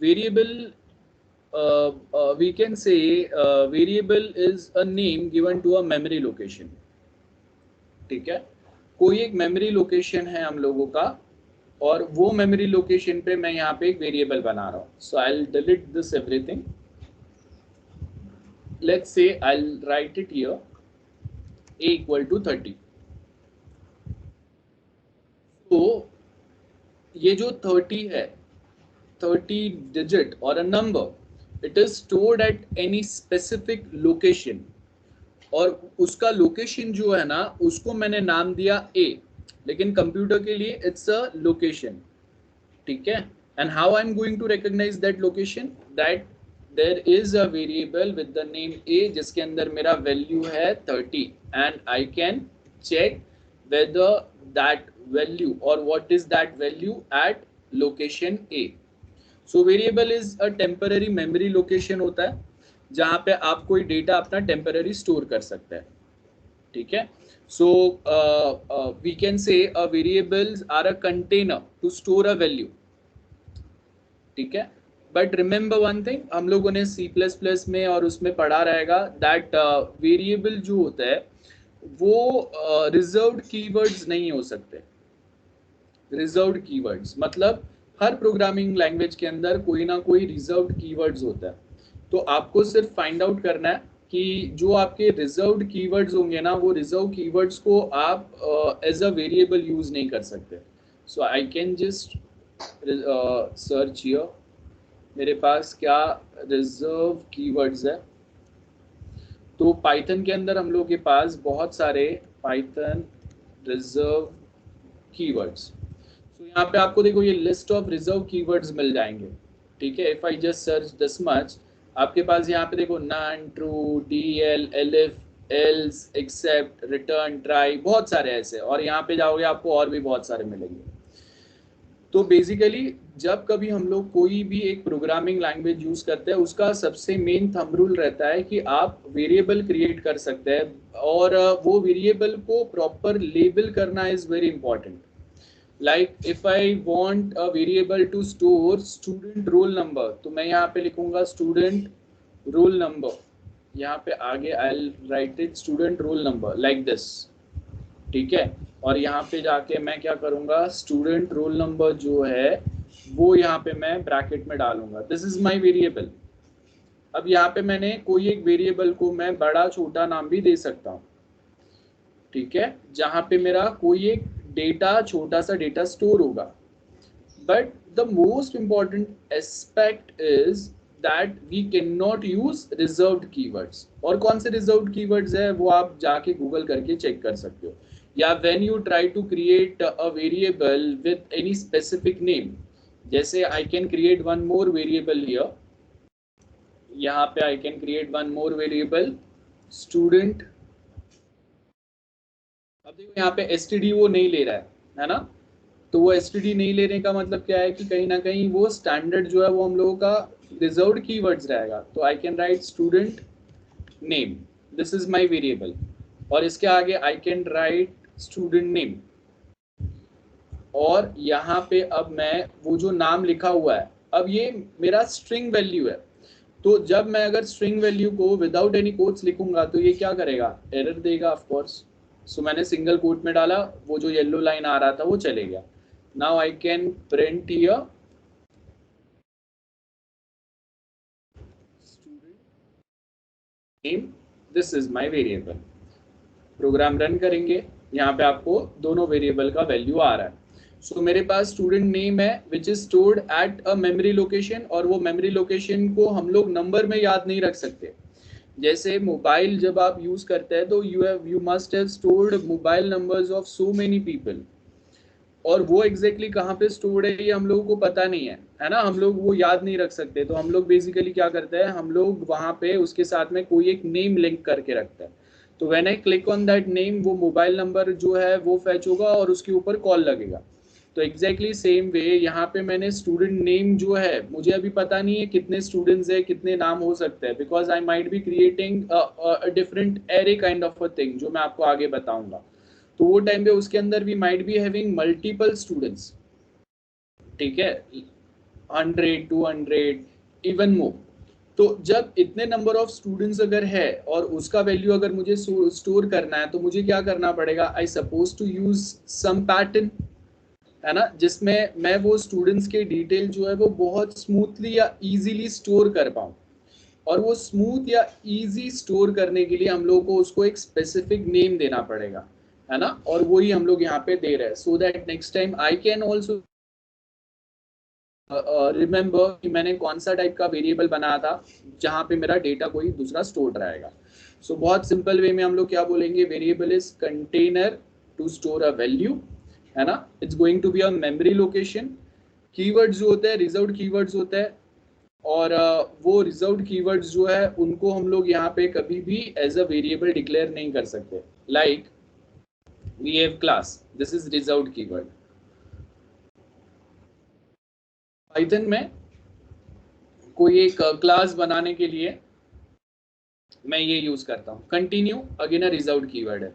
Variable, we can say variable is a name given to a memory location. ठीक है, कोई एक memory location है हम लोगों का, और वो मेमोरी लोकेशन पे मैं यहाँ पे एक वेरिएबल बना रहा हूँ. So I will delete this everything. Let's say I will write it here, a equal to 30. तो ये जो 30 है, 30 डिजिट और a number, it is stored at any specific location, और उसका लोकेशन जो है ना उसको मैंने नाम दिया a, लेकिन कंप्यूटर के लिए इट्स अ लोकेशन. ठीक है, and how I am going to recognise that location, that there is a variable with the name a जिसके अंदर मेरा वैल्यू है 30, and I can check whether that value or what is that value at location A. So variable is a temporary memory location होता है जहाँ पे आप कोई डेटा अपना टेम्पररी स्टोर कर सकते हैं. ठीक है, so we can say a variables are a container to store a value. ठीक है, बट रिमेंबर वन थिंग, हम लोगों ने C++ में और उसमें पढ़ा रहेगा दैट वेरिएबल जो होता है वो रिजर्व्ड कीवर्ड्स नहीं हो सकते. रिजर्व्ड कीवर्ड्स मतलब हर प्रोग्रामिंग लैंग्वेज के अंदर कोई ना कोई रिजर्व्ड कीवर्ड्स होता है. तो आपको सिर्फ फाइंड आउट करना है कि जो आपके रिजर्व्ड कीवर्ड्स होंगे ना, वो रिजर्व कीवर्ड्स को आप एज अ वेरिएबल यूज नहीं कर सकते. So I can just search here, मेरे पास क्या रिजर्व कीवर्ड्स है. तो पाइथन के अंदर हम लोग के पास बहुत सारे पाइथन रिजर्व कीवर्ड्स. तो यहाँ पे आपको देखो ये लिस्ट ऑफ रिजर्व कीवर्ड्स मिल जाएंगे. ठीक है, if I just search this much, आपके पास यहाँ पे देखो none, true, DL, elif, else, except, return, try, बहुत सारे ऐसे, और यहाँ पे जाओगे आपको और भी बहुत सारे मिलेंगे. तो बेसिकली जब कभी हम लोग कोई भी एक प्रोग्रामिंग लैंग्वेज यूज करते हैं, उसका सबसे मेन थंब रूल रहता है कि आप वेरिएबल क्रिएट कर सकते हैं, और वो वेरिएबल को प्रॉपर लेबल करना is very important. Like if I want a variable to store student roll number, तो मैं यहाँ पे लिखूंगा स्टूडेंट रोल नंबर, यहाँ पे आगे I write it student roll number like this, ठीक है। और यहाँ पे जाके मैं क्या करूँगा, स्टूडेंट रोल नंबर जो है वो यहाँ पे मैं ब्रैकेट में डालूंगा, दिस इज माई वेरिएबल। अब यहाँ पे मैंने कोई एक वेरिएबल को मैं बड़ा छोटा नाम भी दे सकता हूँ, ठीक है, जहाँ पे मेरा कोई एक डेटा, छोटा सा डेटा स्टोर होगा। But the most important aspect is that we can not use reserved keywords. और कौन से रिजर्व्ड कीवर्ड्स है वो आप जाके गूगल करके चेक कर सकते हो। या when you try to create a variable with any specific name, जैसे I can create one more variable here, यहाँ पे I can create one more variable student. अब देखो यहाँ पे std वो नहीं ले रहा है ना, तो वो std नहीं लेने का मतलब क्या है कि कहीं ना कहीं वो स्टैंडर्ड जो है वो हम लोगों का रिजर्व्ड कीवर्ड्स रहेगा। तो आई can write student name, this is my variable, और इसके आगे आई कैन राइट स्टूडेंट नेम। और यहाँ पे अब मैं वो जो नाम लिखा हुआ है, अब ये मेरा स्ट्रिंग वैल्यू है, तो जब मैं अगर स्ट्रिंग वैल्यू को विदाउट एनी कोट्स लिखूंगा तो ये क्या करेगा, एरर देगा ऑफ कोर्स। सो मैंने सिंगल कोट में डाला, वो जो येलो लाइन आ रहा था वो चले गया। Now I can print here student name, this is my variable. Program run करेंगे, यहाँ पे आपको दोनों वेरिएबल का वैल्यू आ रहा है। सो मेरे पास स्टूडेंट नेम है which is stored at a memory location, और वो मेमोरी लोकेशन को हम लोग नंबर में याद नहीं रख सकते। जैसे मोबाइल जब आप यूज करते हैं तो you must have stored mobile numbers of so many people, और वो एग्जैक्टली कहाँ पे स्टोर्ड है ये हम लोगों को पता नहीं है ना, हम लोग वो याद नहीं रख सकते। तो हम लोग बेसिकली क्या करते हैं, हम लोग वहाँ पे उसके साथ में कोई एक नेम लिंक करके रखते हैं। तो when I click on that name, वो मोबाइल नंबर जो है वो फैच होगा और उसके ऊपर कॉल लगेगा। तो एग्जैक्टली सेम वे यहाँ पे मैंने स्टूडेंट नेम जो है, मुझे अभी पता नहीं है कितने स्टूडेंट्स है, कितने नाम हो सकते हैं, because I might be creating different array kind of a thing जो मैं आपको आगे बताऊंगा। तो वो टाइम पे उसके अंदर we might be having multiple students, ठीक है, 100 200 इवन मोर। तो जब इतने नंबर ऑफ स्टूडेंट्स अगर है और उसका वैल्यू अगर मुझे स्टोर करना है, तो मुझे क्या करना पड़ेगा, I suppose to use some pattern, है ना, जिसमें मैं वो स्टूडेंट्स के डिटेल जो है वो बहुत स्मूथली या इजीली स्टोर कर पाऊँ। और वो स्मूथ या इजी स्टोर करने के लिए हम लोगों को उसको एक स्पेसिफिक नेम देना पड़ेगा, है ना, और वही हम लोग यहाँ पे दे रहे हैं, so that next time I can also remember कि मैंने कौन सा टाइप का वेरिएबल बनाया था जहाँ पे मेरा डेटा कोई दूसरा स्टोर रहेगा। सो बहुत सिंपल वे में हम लोग क्या बोलेंगे, variable is container to store a value, है ना, it's going to be a memory location. Keywords जो होते हैं रिजर्व्ड कीवर्ड्स होते हैं, और वो रिजर्व्ड कीवर्ड्स जो है उनको हम लोग यहाँ पे कभी भी एज अ वेरिएबल डिक्लेयर नहीं कर सकते। Like we have class, this is reserved keyword. Python में कोई एक क्लास बनाने के लिए मैं ये यूज करता हूँ, continue again a reserved keyword है,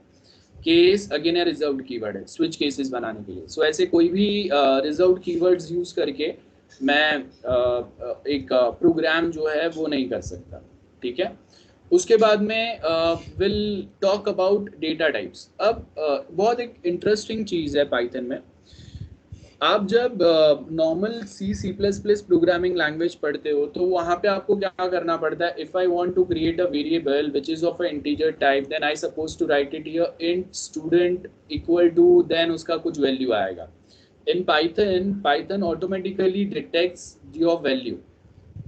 case again a reserved keyword है, स्विच केसेस बनाने के लिए। सो ऐसे कोई भी रिजर्व्ड कीवर्ड्स यूज करके मैं एक प्रोग्राम जो है वो नहीं कर सकता, ठीक है। उसके बाद में will talk about data types. अब बहुत एक इंटरेस्टिंग चीज़ है पाइथन में, आप जब नॉर्मल C++ प्रोग्रामिंग लैंग्वेज पढ़ते हो तो वहाँ पे आपको क्या करना पड़ता है, if I want to create a variable which is of a integer type, then I suppose to write it here int student equal to, then उसका कुछ वैल्यू आएगा। In Python automatically detects your value,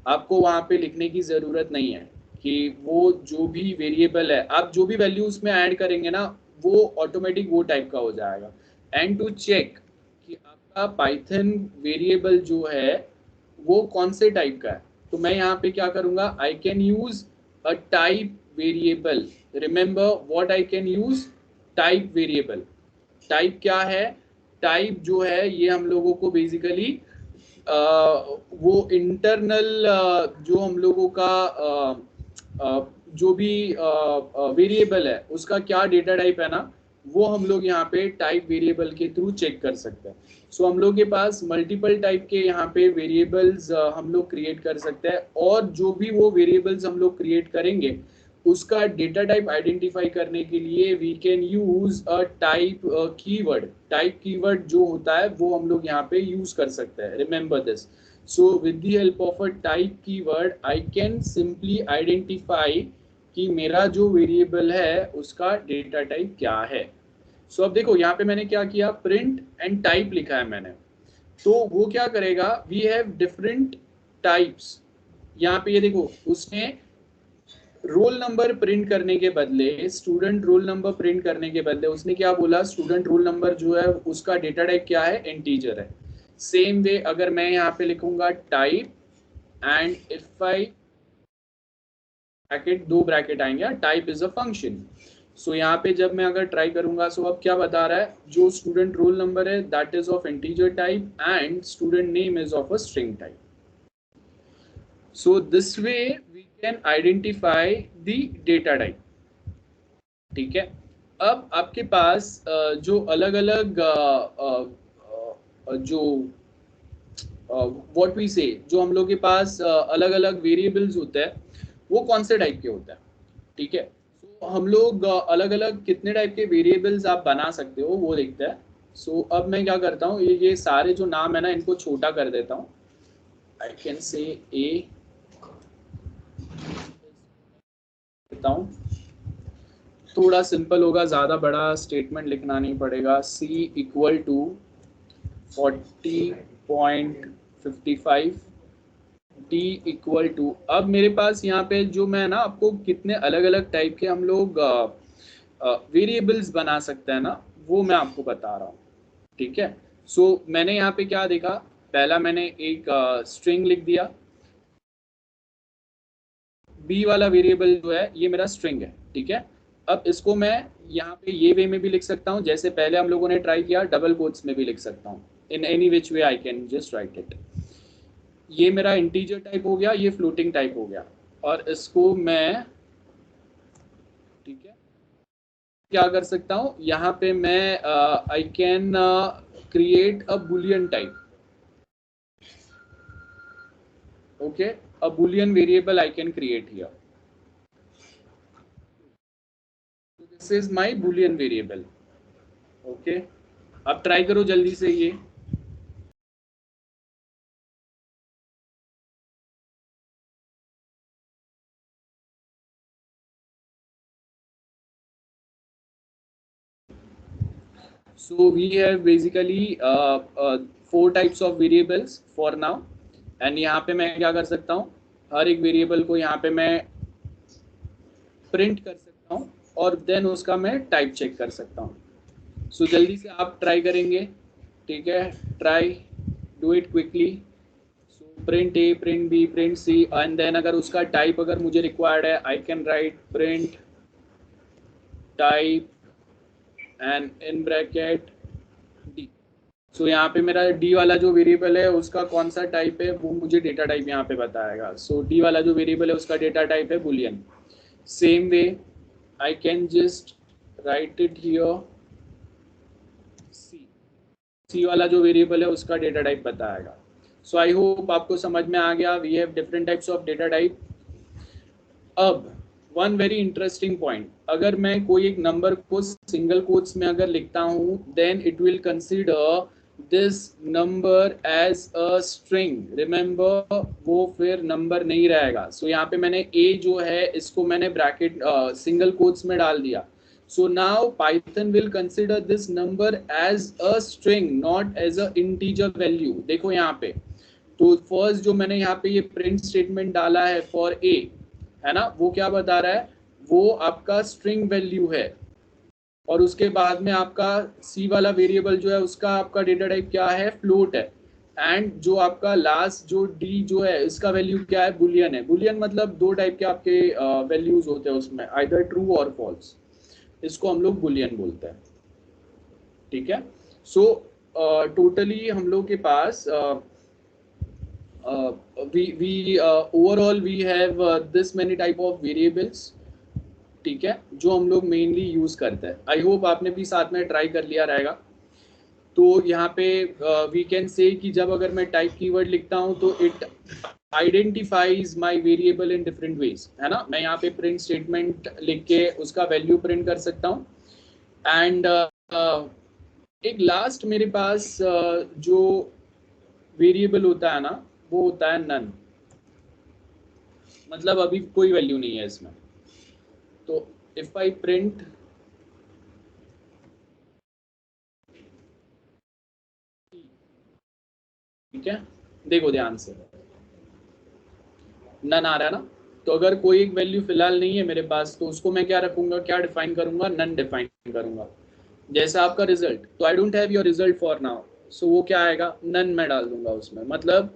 आपको वहाँ पे लिखने की ज़रूरत नहीं है कि वो जो भी वेरिएबल है, आप जो भी वैल्यू उसमें ऐड करेंगे ना वो ऑटोमेटिक वो टाइप का हो जाएगा। एंड टू चेक कि आपका पाइथन वेरिएबल जो है वो कौन से टाइप का है, तो मैं यहाँ पे क्या करूँगा, आई can use a type variable. Remember what I can use, type variable. Type क्या है, टाइप जो है ये हम लोगों को बेसिकली वो इंटरनल जो हम लोगों का जो भी वेरिएबल है उसका क्या डेटा टाइप है ना, वो हम लोग यहाँ पे टाइप वेरिएबल के थ्रू चेक कर सकते हैं। सो हम लोग के पास मल्टीपल टाइप के यहाँ पे वेरिएबल्स हम लोग क्रिएट कर सकते हैं, और जो भी वो वेरिएबल्स हम लोग क्रिएट करेंगे उसका डेटा टाइप आइडेंटिफाई करने के लिए we can use a type keyword. Type keyword जो होता है वो हम लोग यहाँ पे यूज कर सकते हैं। Remember this. So with the help of a type keyword I can simply identify कि मेरा जो वेरिएबल है उसका डेटा टाइप क्या है। सो अब देखो यहाँ पे मैंने क्या किया, प्रिंट एंड टाइप लिखा है मैंने, तो वो क्या करेगा, वी हैव डिफरेंट टाइप्स। यहाँ पे ये देखो, उसने रोल नंबर प्रिंट करने के बदले, स्टूडेंट रोल नंबर प्रिंट करने के बदले उसने क्या बोला, स्टूडेंट रोल नंबर जो है उसका डेटा टाइप क्या है, इंटीजर है। सेम वे अगर मैं यहाँ पे लिखूंगा type and if I bracket, दो ब्रैकेट आएंगे, टाइप इज अ फंक्शन। सो यहाँ पे जब मैं अगर ट्राई करूंगा, सो अब क्या बता रहा है, जो स्टूडेंट रोल नंबर है that is of integer type and student name is of a string type. So this way we can identify the data type. ठीक है, अब आपके पास जो अलग अलग जो व्हाट वी से, जो हम लोग के पास अलग अलग वेरिएबल्स होते हैं, वो कौन से टाइप के होते हैं। ठीक है, तो हम लोग अलग अलग कितने टाइप के वेरिएबल्स आप बना सकते हो वो देखते हैं। सो अब मैं क्या करता हूँ, ये सारे जो नाम है ना इनको छोटा कर देता हूँ। आई कैन से ए देता हूँ, थोड़ा सिंपल होगा, ज़्यादा बड़ा स्टेटमेंट लिखना नहीं पड़ेगा। C equal to 40.55, D equal to, अब मेरे पास यहाँ पे जो मैं ना आपको कितने अलग अलग टाइप के हम लोग वेरिएबल्स बना सकते हैं ना, वो मैं आपको बता रहा हूँ। ठीक है, सो मैंने यहाँ पे क्या देखा, पहला मैंने एक स्ट्रिंग लिख दिया। बी वाला वेरिएबल जो है ये मेरा स्ट्रिंग है। ठीक है, अब इसको मैं यहाँ पे ये वे में भी लिख सकता हूँ, जैसे पहले हम लोगों ने ट्राई किया, डबल कोट्स में भी लिख सकता हूँ। In any which way I can just write it. ये मेरा इंटीजर टाइप हो गया, ये फ्लोटिंग टाइप हो गया, और इसको मैं, ठीक है, क्या कर सकता हूँ, यहाँ पे मैं आई can create a Boolean type. Okay, a boolean variable I can create here. So this is my boolean variable. Okay, अब ट्राई करो जल्दी से ये। So we have basically 4 types of variables for now, and यहाँ पे मैं क्या कर सकता हूँ, हर एक वेरिएबल को यहाँ पे मैं प्रिंट कर सकता हूँ और देन उसका मैं टाइप चेक कर सकता हूँ। सो जल्दी से आप ट्राई करेंगे, ठीक है, try do it quickly. So print A, print B, print C, and then अगर उसका टाइप अगर मुझे रिक्वायर्ड है, I can write print type and in bracket D. So यहाँ पे मेरा डी वाला जो वेरिएबल है उसका कौन सा टाइप है वो मुझे डेटा टाइप यहाँ पे बताएगा। सो डी वाला जो वेरिएबल है उसका डेटा टाइप है boolean. Same way I can just write it here, C वाला जो वेरिएबल है उसका डेटा टाइप बताएगा। सो आई होप आपको समझ में आ गया। We have different types of data type. अब वन वेरी इंटरेस्टिंग पॉइंट, अगर मैं कोई एक नंबर को सिंगल कोट्स में अगर लिखता हूँ, then it will consider this number as a string. Remember, वो फिर नंबर नहीं रहेगा। सो यहाँ पे मैंने ए जो है इसको मैंने ब्रैकेट सिंगल कोट्स में डाल दिया। So now Python will consider this number as a string, not as a integer value. देखो यहाँ पे, तो फर्स्ट जो मैंने यहाँ पे ये प्रिंट स्टेटमेंट डाला है फॉर a, है ना, वो क्या बता रहा है, वो आपका स्ट्रिंग वैल्यू है, और उसके बाद में आपका c वाला वेरिएबल जो है उसका आपका डेटा टाइप क्या है, फ्लोट है, एंड जो आपका लास्ट जो d जो है इसका वैल्यू क्या है, बुलियन है। बुलियन मतलब दो टाइप के आपके वैल्यूज होते हैं उसमें, आइदर ट्रू और फॉल्स, इसको हम लोग बुलियन बोलते हैं। ठीक है, सो टोटली हम लोग के पास we overall we have this many type of variables, ठीक है, जो हम लोग मेनली यूज करते हैं। आई होप आपने भी साथ में ट्राई कर लिया रहेगा। तो यहाँ पे वी कैन से कि जब अगर मैं टाइप कीवर्ड लिखता हूँ तो it identifies my variable in different ways, है ना। मैं यहाँ पे प्रिंट स्टेटमेंट लिख के उसका वैल्यू प्रिंट कर सकता हूँ। एंड एक लास्ट मेरे पास जो वेरिएबल होता है ना, वो होता है नन, मतलब अभी कोई वैल्यू नहीं है इसमें। तो इफ आई प्रिंट ठीक है, देखो ध्यान से, नन आ रहा है ना। तो अगर कोई एक वैल्यू फिलहाल नहीं है मेरे पास, तो उसको मैं क्या रखूंगा, क्या डिफाइन करूंगा, नन डिफाइन करूंगा। जैसा आपका रिजल्ट, तो I don't have your result for now, so वो क्या आएगा, नन मैं डाल दूंगा उसमें। मतलब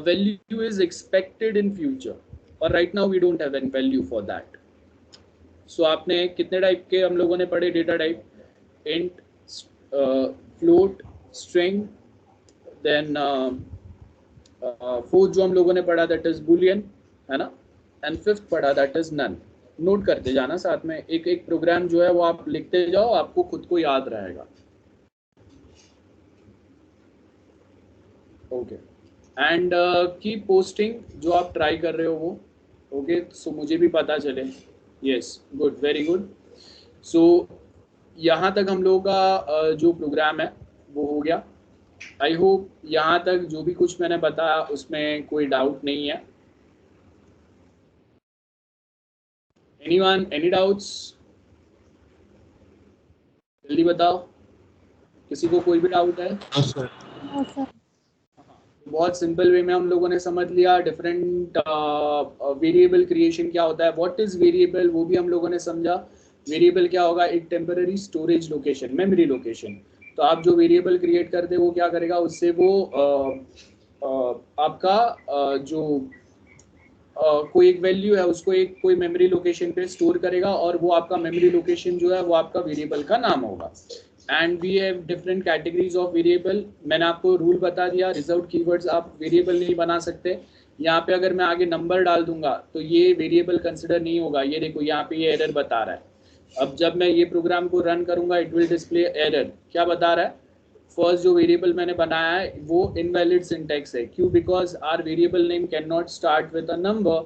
value is expected in future, और right now we don't have any value for that. So आपने कितने टाइप के हम लोगों ने पढ़े data type, int, float, string, then fourth जो हम लोगों ने पढ़ा दैट इज बुलियन, है ना। एंड फिफ्थ पढ़ा दैट इज नन। नोट करते जाना साथ में, एक एक प्रोग्राम जो है वो आप लिखते जाओ, आपको खुद को याद रहेगा। ओके, एंड की पोस्टिंग जो आप ट्राई कर रहे हो वो, ओके, सो मुझे भी पता चले। Yes, good, very good. So यहाँ तक हम लोगों का जो प्रोग्राम है वो हो गया। आई होप यहाँ तक जो भी कुछ मैंने बताया उसमें कोई डाउट नहीं है। एनीवन, एनी डाउट्स, जल्दी बताओ, किसी को कोई भी डाउट है? बहुत सिंपल वे में हम लोगों ने समझ लिया डिफरेंट वेरिएबल क्रिएशन क्या होता है, व्हाट इज वेरिएबल वो भी हम लोगों ने समझा। वेरिएबल क्या होगा, एक temporary storage location, memory location. तो आप जो वेरिएबल क्रिएट करते हैं वो क्या करेगा, उससे वो आपका जो कोई एक वैल्यू है उसको एक कोई मेमोरी लोकेशन पे स्टोर करेगा, और वो आपका मेमोरी लोकेशन जो है वो आपका वेरिएबल का नाम होगा। And we have different categories of variable. मैंने आपको रूल बता दिया, रिजर्व्ड कीवर्ड्स आप वेरिएबल नहीं बना सकते। यहाँ पे अगर मैं आगे नंबर डाल दूंगा तो ये वेरिएबल कंसिडर नहीं होगा। ये देखो यहाँ पे ये एरर बता रहा है। अब जब मैं ये प्रोग्राम को रन करूंगा इट विल डिस्प्ले एरर। क्या बता रहा है, फर्स्ट जो वेरिएबल मैंने बनाया है वो इनवैलिड सिंटैक्स है। क्यों, because our variable name can not start with a number,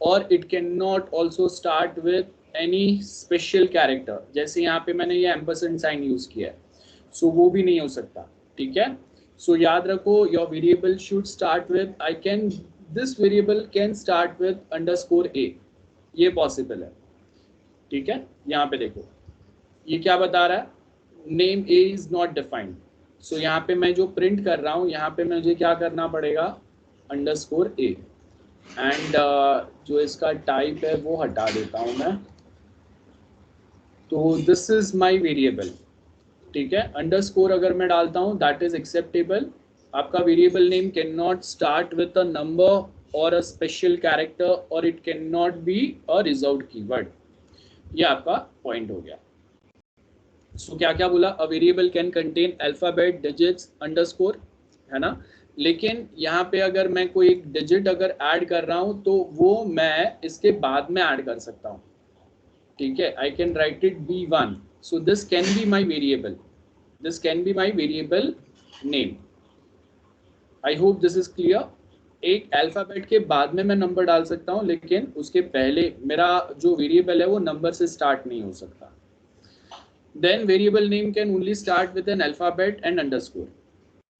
और it can not also start with any special character. जैसे यहाँ पे मैंने ये एम्परसेंड साइन यूज किया है, सो वो भी नहीं हो सकता। ठीक है, सो याद रखो, your variable should start with I can, this variable can start with underscore ए, ये पॉसिबल है। ठीक है, यहाँ पे देखो ये क्या बता रहा है, name A is not defined. So यहाँ पे मैं जो प्रिंट कर रहा हूँ, यहाँ पे मुझे क्या करना पड़ेगा, अंडरस्कोर ए। एंड जो इसका टाइप है वो हटा देता हूँ मैं। तो दिस इज माय वेरिएबल। ठीक है, अंडरस्कोर अगर मैं डालता हूँ दैट इज एक्सेप्टेबल। आपका variable name can not start with a number और अ स्पेशल कैरेक्टर, और it can not be a reserved keyword. ये आपका पॉइंट हो गया। सो क्या क्या बोला, a variable can contain alphabet, digits, underscore, है ना। लेकिन यहाँ पे अगर मैं कोई एक डिजिट अगर ऐड कर रहा हूँ तो वो मैं इसके बाद में ऐड कर सकता हूँ। ठीक है, I can write it B1, so this can be my variable, this can be my variable name. I hope this is clear. एक अल्फाबेट के बाद में मैं नंबर डाल सकता हूँ, लेकिन उसके पहले मेरा जो वेरिएबल है वो नंबर से स्टार्ट नहीं हो सकता। Then variable name can only start with an alphabet and underscore,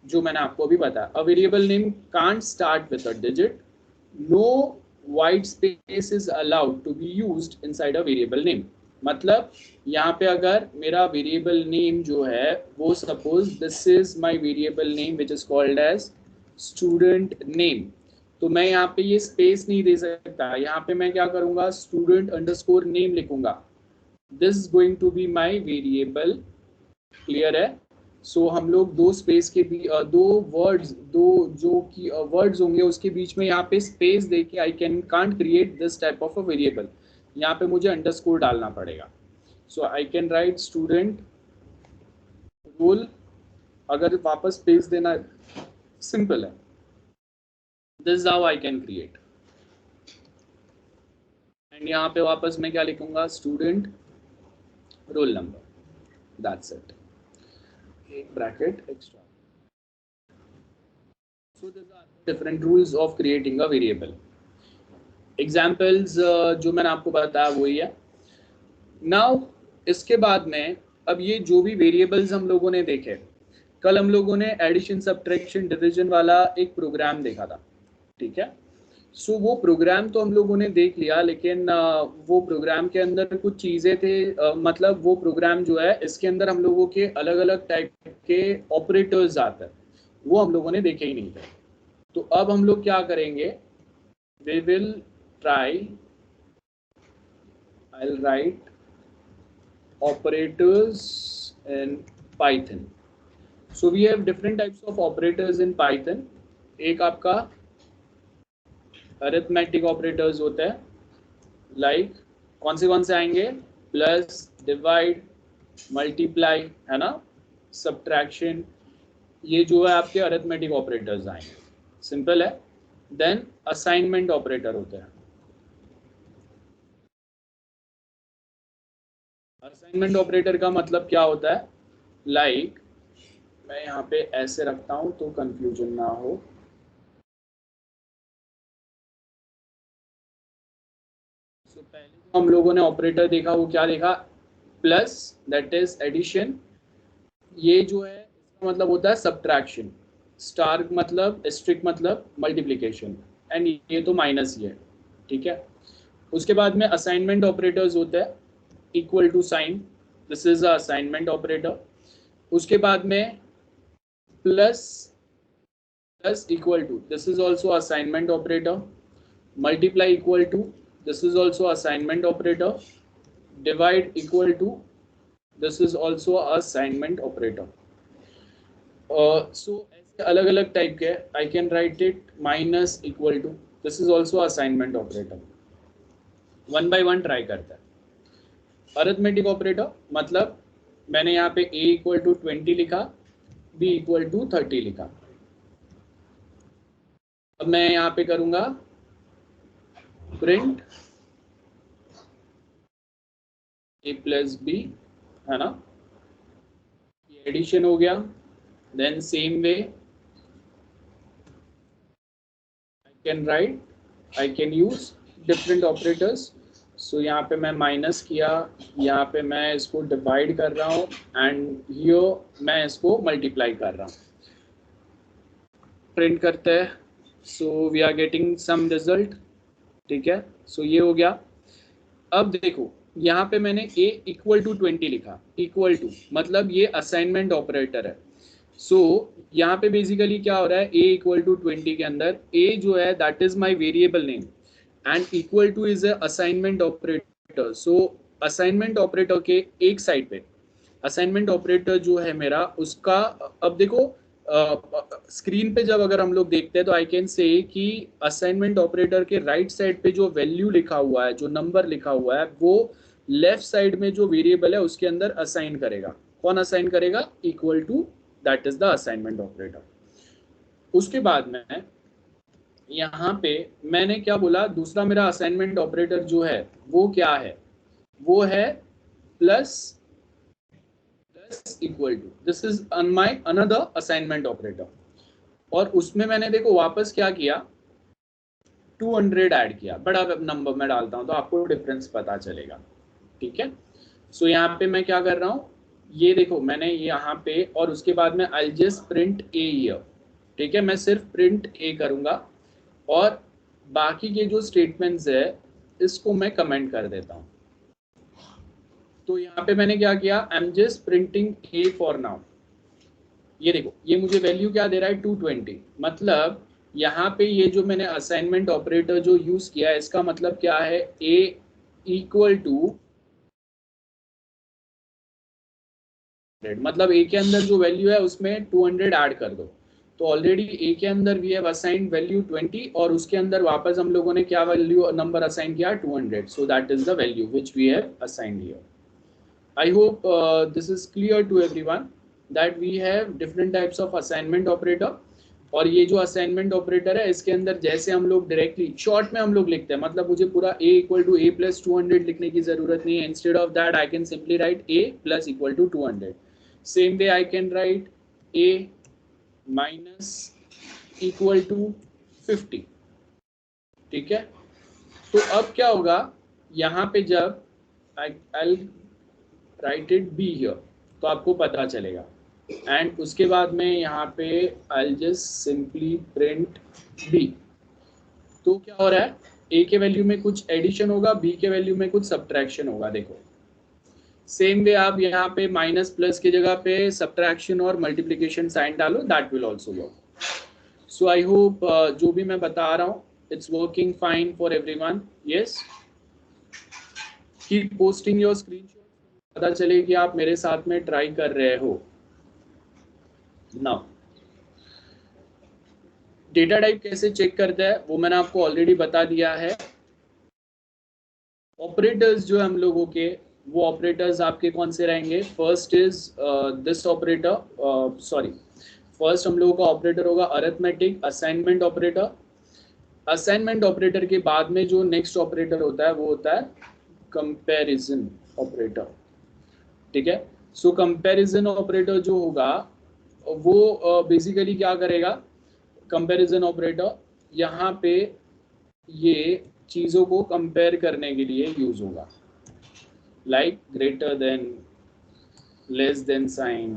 जो मैंने आपको अभी बताया। A variable name can't start with a digit. No white space is allowed to be used inside a variable name. मतलब यहाँ पे अगर मेरा variable name जो है वो suppose this is my variable name which is called as student name, तो मैं यहाँ पे ये space नहीं दे सकता। यहाँ पे मैं क्या करूँगा, student underscore name लिखूंगा। This is going to be my variable. Clear है। सो हम लोग दो स्पेस के भी दो वर्ड्स, दो जो की वर्ड्स होंगे उसके बीच में यहाँ पे स्पेस देके I can't create this type of a variable. यहाँ पे मुझे अंडरस्कोर डालना पड़ेगा। So I can write student roll, अगर वापस स्पेस देना सिंपल है। This is how I can create. And यहाँ पे वापस मैं क्या लिखूंगा, student roll number, that's it, एक bracket extra. So these are different rules of creating a variable. Examples जो मैंने आपको बताया वही है. Now इसके बाद में अब ये जो भी वेरिएबल्स हम लोगों ने देखे, कल हम लोगों ने एडिशन सब्ट्रैक्शन डिवीजन वाला एक प्रोग्राम देखा था, ठीक है. सो वो प्रोग्राम तो हम लोगों ने देख लिया, लेकिन वो प्रोग्राम के अंदर कुछ चीज़ें थे, मतलब वो प्रोग्राम जो है इसके अंदर हम लोगों के अलग अलग टाइप के ऑपरेटर्स आते हैं, वो हम लोगों ने देखे ही नहीं थे. तो अब हम लोग क्या करेंगे, we will try, I will write operators in Python. So we have different types of operators in Python. एक आपका arithmetic operators होता है, like कौन से आएंगे, प्लस, डिवाइड, मल्टीप्लाई, है ना, सब्ट्रैक्शन, ये जो है आपके अरिथमेटिक ऑपरेटर्स आएंगे, सिंपल है. देन असाइनमेंट ऑपरेटर होते हैं. असाइनमेंट ऑपरेटर का मतलब क्या होता है, लाइक मैं यहाँ पे ऐसे रखता हूं तो कंफ्यूजन ना हो. सो पहले हम लोगों ने ऑपरेटर देखा, वो क्या देखा, प्लस, दैट इज एडिशन. ये जो है इसका मतलब होता है सब्ट्रैक्शन. स्टार मतलब, एस्ट्रिक मतलब मल्टीप्लिकेशन, एंड ये तो माइनस ही है, ठीक है. उसके बाद में असाइनमेंट ऑपरेटर्स होते हैं, equal to sign, this is a assignment operator. उसके बाद में plus, plus equal to, this is also assignment operator. Multiply equal to, this is also assignment operator. Divide equal to, this is also assignment operator. So ऐसे अलग अलग type के. I can write it minus equal to, this is also assignment operator. One by one try करता है. Arithmetic operator मतलब मैंने यहाँ पे a इक्वल टू 20 लिखा, b इक्वल टू 30 लिखा. अब मैं यहाँ पे करूंगा प्रिंट a प्लस b, है ना, ये एडिशन हो गया. Then same way I can write, I can use different operators. So यहाँ पे मैं माइनस किया, यहाँ पे मैं इसको डिवाइड कर रहा हूँ, एंड हियर मैं इसको मल्टीप्लाई कर रहा हूँ. प्रिंट करते हैं, so we are getting some result, ठीक है. सो ये हो गया. अब देखो यहाँ पे मैंने a इक्वल टू 20 लिखा, इक्वल टू मतलब ये असाइनमेंट ऑपरेटर है. सो यहाँ पे बेसिकली क्या हो रहा है, a इक्वल टू 20 के अंदर a जो है that is my variable name, and equal two is a assignment operator. So assignment operator के एक साइड पे असाइनमेंट ऑपरेटर जो है मेरा, उसका अब देखो स्क्रीन पे जब अगर हम लोग देखते हैं तो आई कैन से कि असाइनमेंट ऑपरेटर के राइट साइड पे जो वैल्यू लिखा हुआ है, जो नंबर लिखा हुआ है, वो लेफ्ट साइड में जो वेरिएबल है उसके अंदर असाइन करेगा. कौन असाइन करेगा, equal to, that is the assignment operator. उसके बाद में यहाँ पे मैंने क्या बोला, दूसरा मेरा असाइनमेंट ऑपरेटर जो है वो क्या है, वो है plus, plus equal to, this is on my another assignment operator. और उसमें मैंने देखो वापस क्या किया, 200 ऐड किया. बड़ा नंबर मैं डालता हूँ तो आपको डिफरेंस पता चलेगा, ठीक है. सो यहाँ पे मैं क्या कर रहा हूँ, ये देखो मैंने यहाँ पे, और उसके बाद में आई जस्ट प्रिंट ए हियर, ठीक है. मैं सिर्फ प्रिंट ए करूँगा और बाकी के जो स्टेटमेंट्स है इसको मैं कमेंट कर देता हूँ. तो यहाँ पे मैंने क्या किया, I am just printing A for now. ये देखो ये मुझे वैल्यू क्या दे रहा है, 220. मतलब यहाँ पे ये जो मैंने असाइनमेंट ऑपरेटर जो यूज किया है, इसका मतलब क्या है, ए इक्वल टू, मतलब ए के अंदर जो वैल्यू है उसमें 200 ऐड कर दो. तो ऑलरेडी ए के अंदर वी हैव असाइंड वैल्यू 20, और उसके अंदर वापस हम लोगों ने क्या वैल्यू नंबर असाइन किया, 200. So that is the value which we have assigned here. I hope this is clear to everyone that we have different types of assignment operator. और ये जो असाइनमेंट ऑपरेटर है इसके अंदर जैसे हम लोग डायरेक्टली शॉर्ट में हम लोग लिखते हैं, मतलब मुझे पूरा a equal to a plus 200 लिखने की जरूरत नहीं है. Instead of that I can simply write a plus equal to 200. Same way I can write a minus equal to 50. ठीक है, तो अब क्या होगा यहाँ पे जब आई राइट इट b हियर तो आपको पता चलेगा. एंड उसके बाद में यहाँ पे I just simply print b. तो क्या हो रहा है, a के वैल्यू में कुछ एडिशन होगा, b के वैल्यू में कुछ सब्ट्रैक्शन होगा. देखो सेम वे आप यहाँ पे माइनस प्लस की जगह पे सब्ट्रैक्शन और मल्टीप्लिकेशन साइन डालो, that will also work. So I hope जो भी मैं बता रहा हूँ it's working fine for everyone. Yes, keep posting your screenshot, पता चले कि आप मेरे साथ में ट्राई कर रहे हो. नाउ डेटा टाइप कैसे चेक करता है वो मैंने आपको ऑलरेडी बता दिया है. ऑपरेटर्स जो हम लोगों के, वो ऑपरेटर्स आपके कौन से रहेंगे. First is this operator, sorry first हम लोगों का ऑपरेटर होगा arithmetic assignment operator. Assignment operator के बाद में जो नेक्स्ट ऑपरेटर होता है वो होता है कंपैरिजन ऑपरेटर. ठीक है, सो कंपैरिजन ऑपरेटर जो होगा वो बेसिकली क्या करेगा. कंपैरिजन ऑपरेटर यहाँ पे ये चीज़ों को कंपेयर करने के लिए यूज होगा, like greater than, less than sign,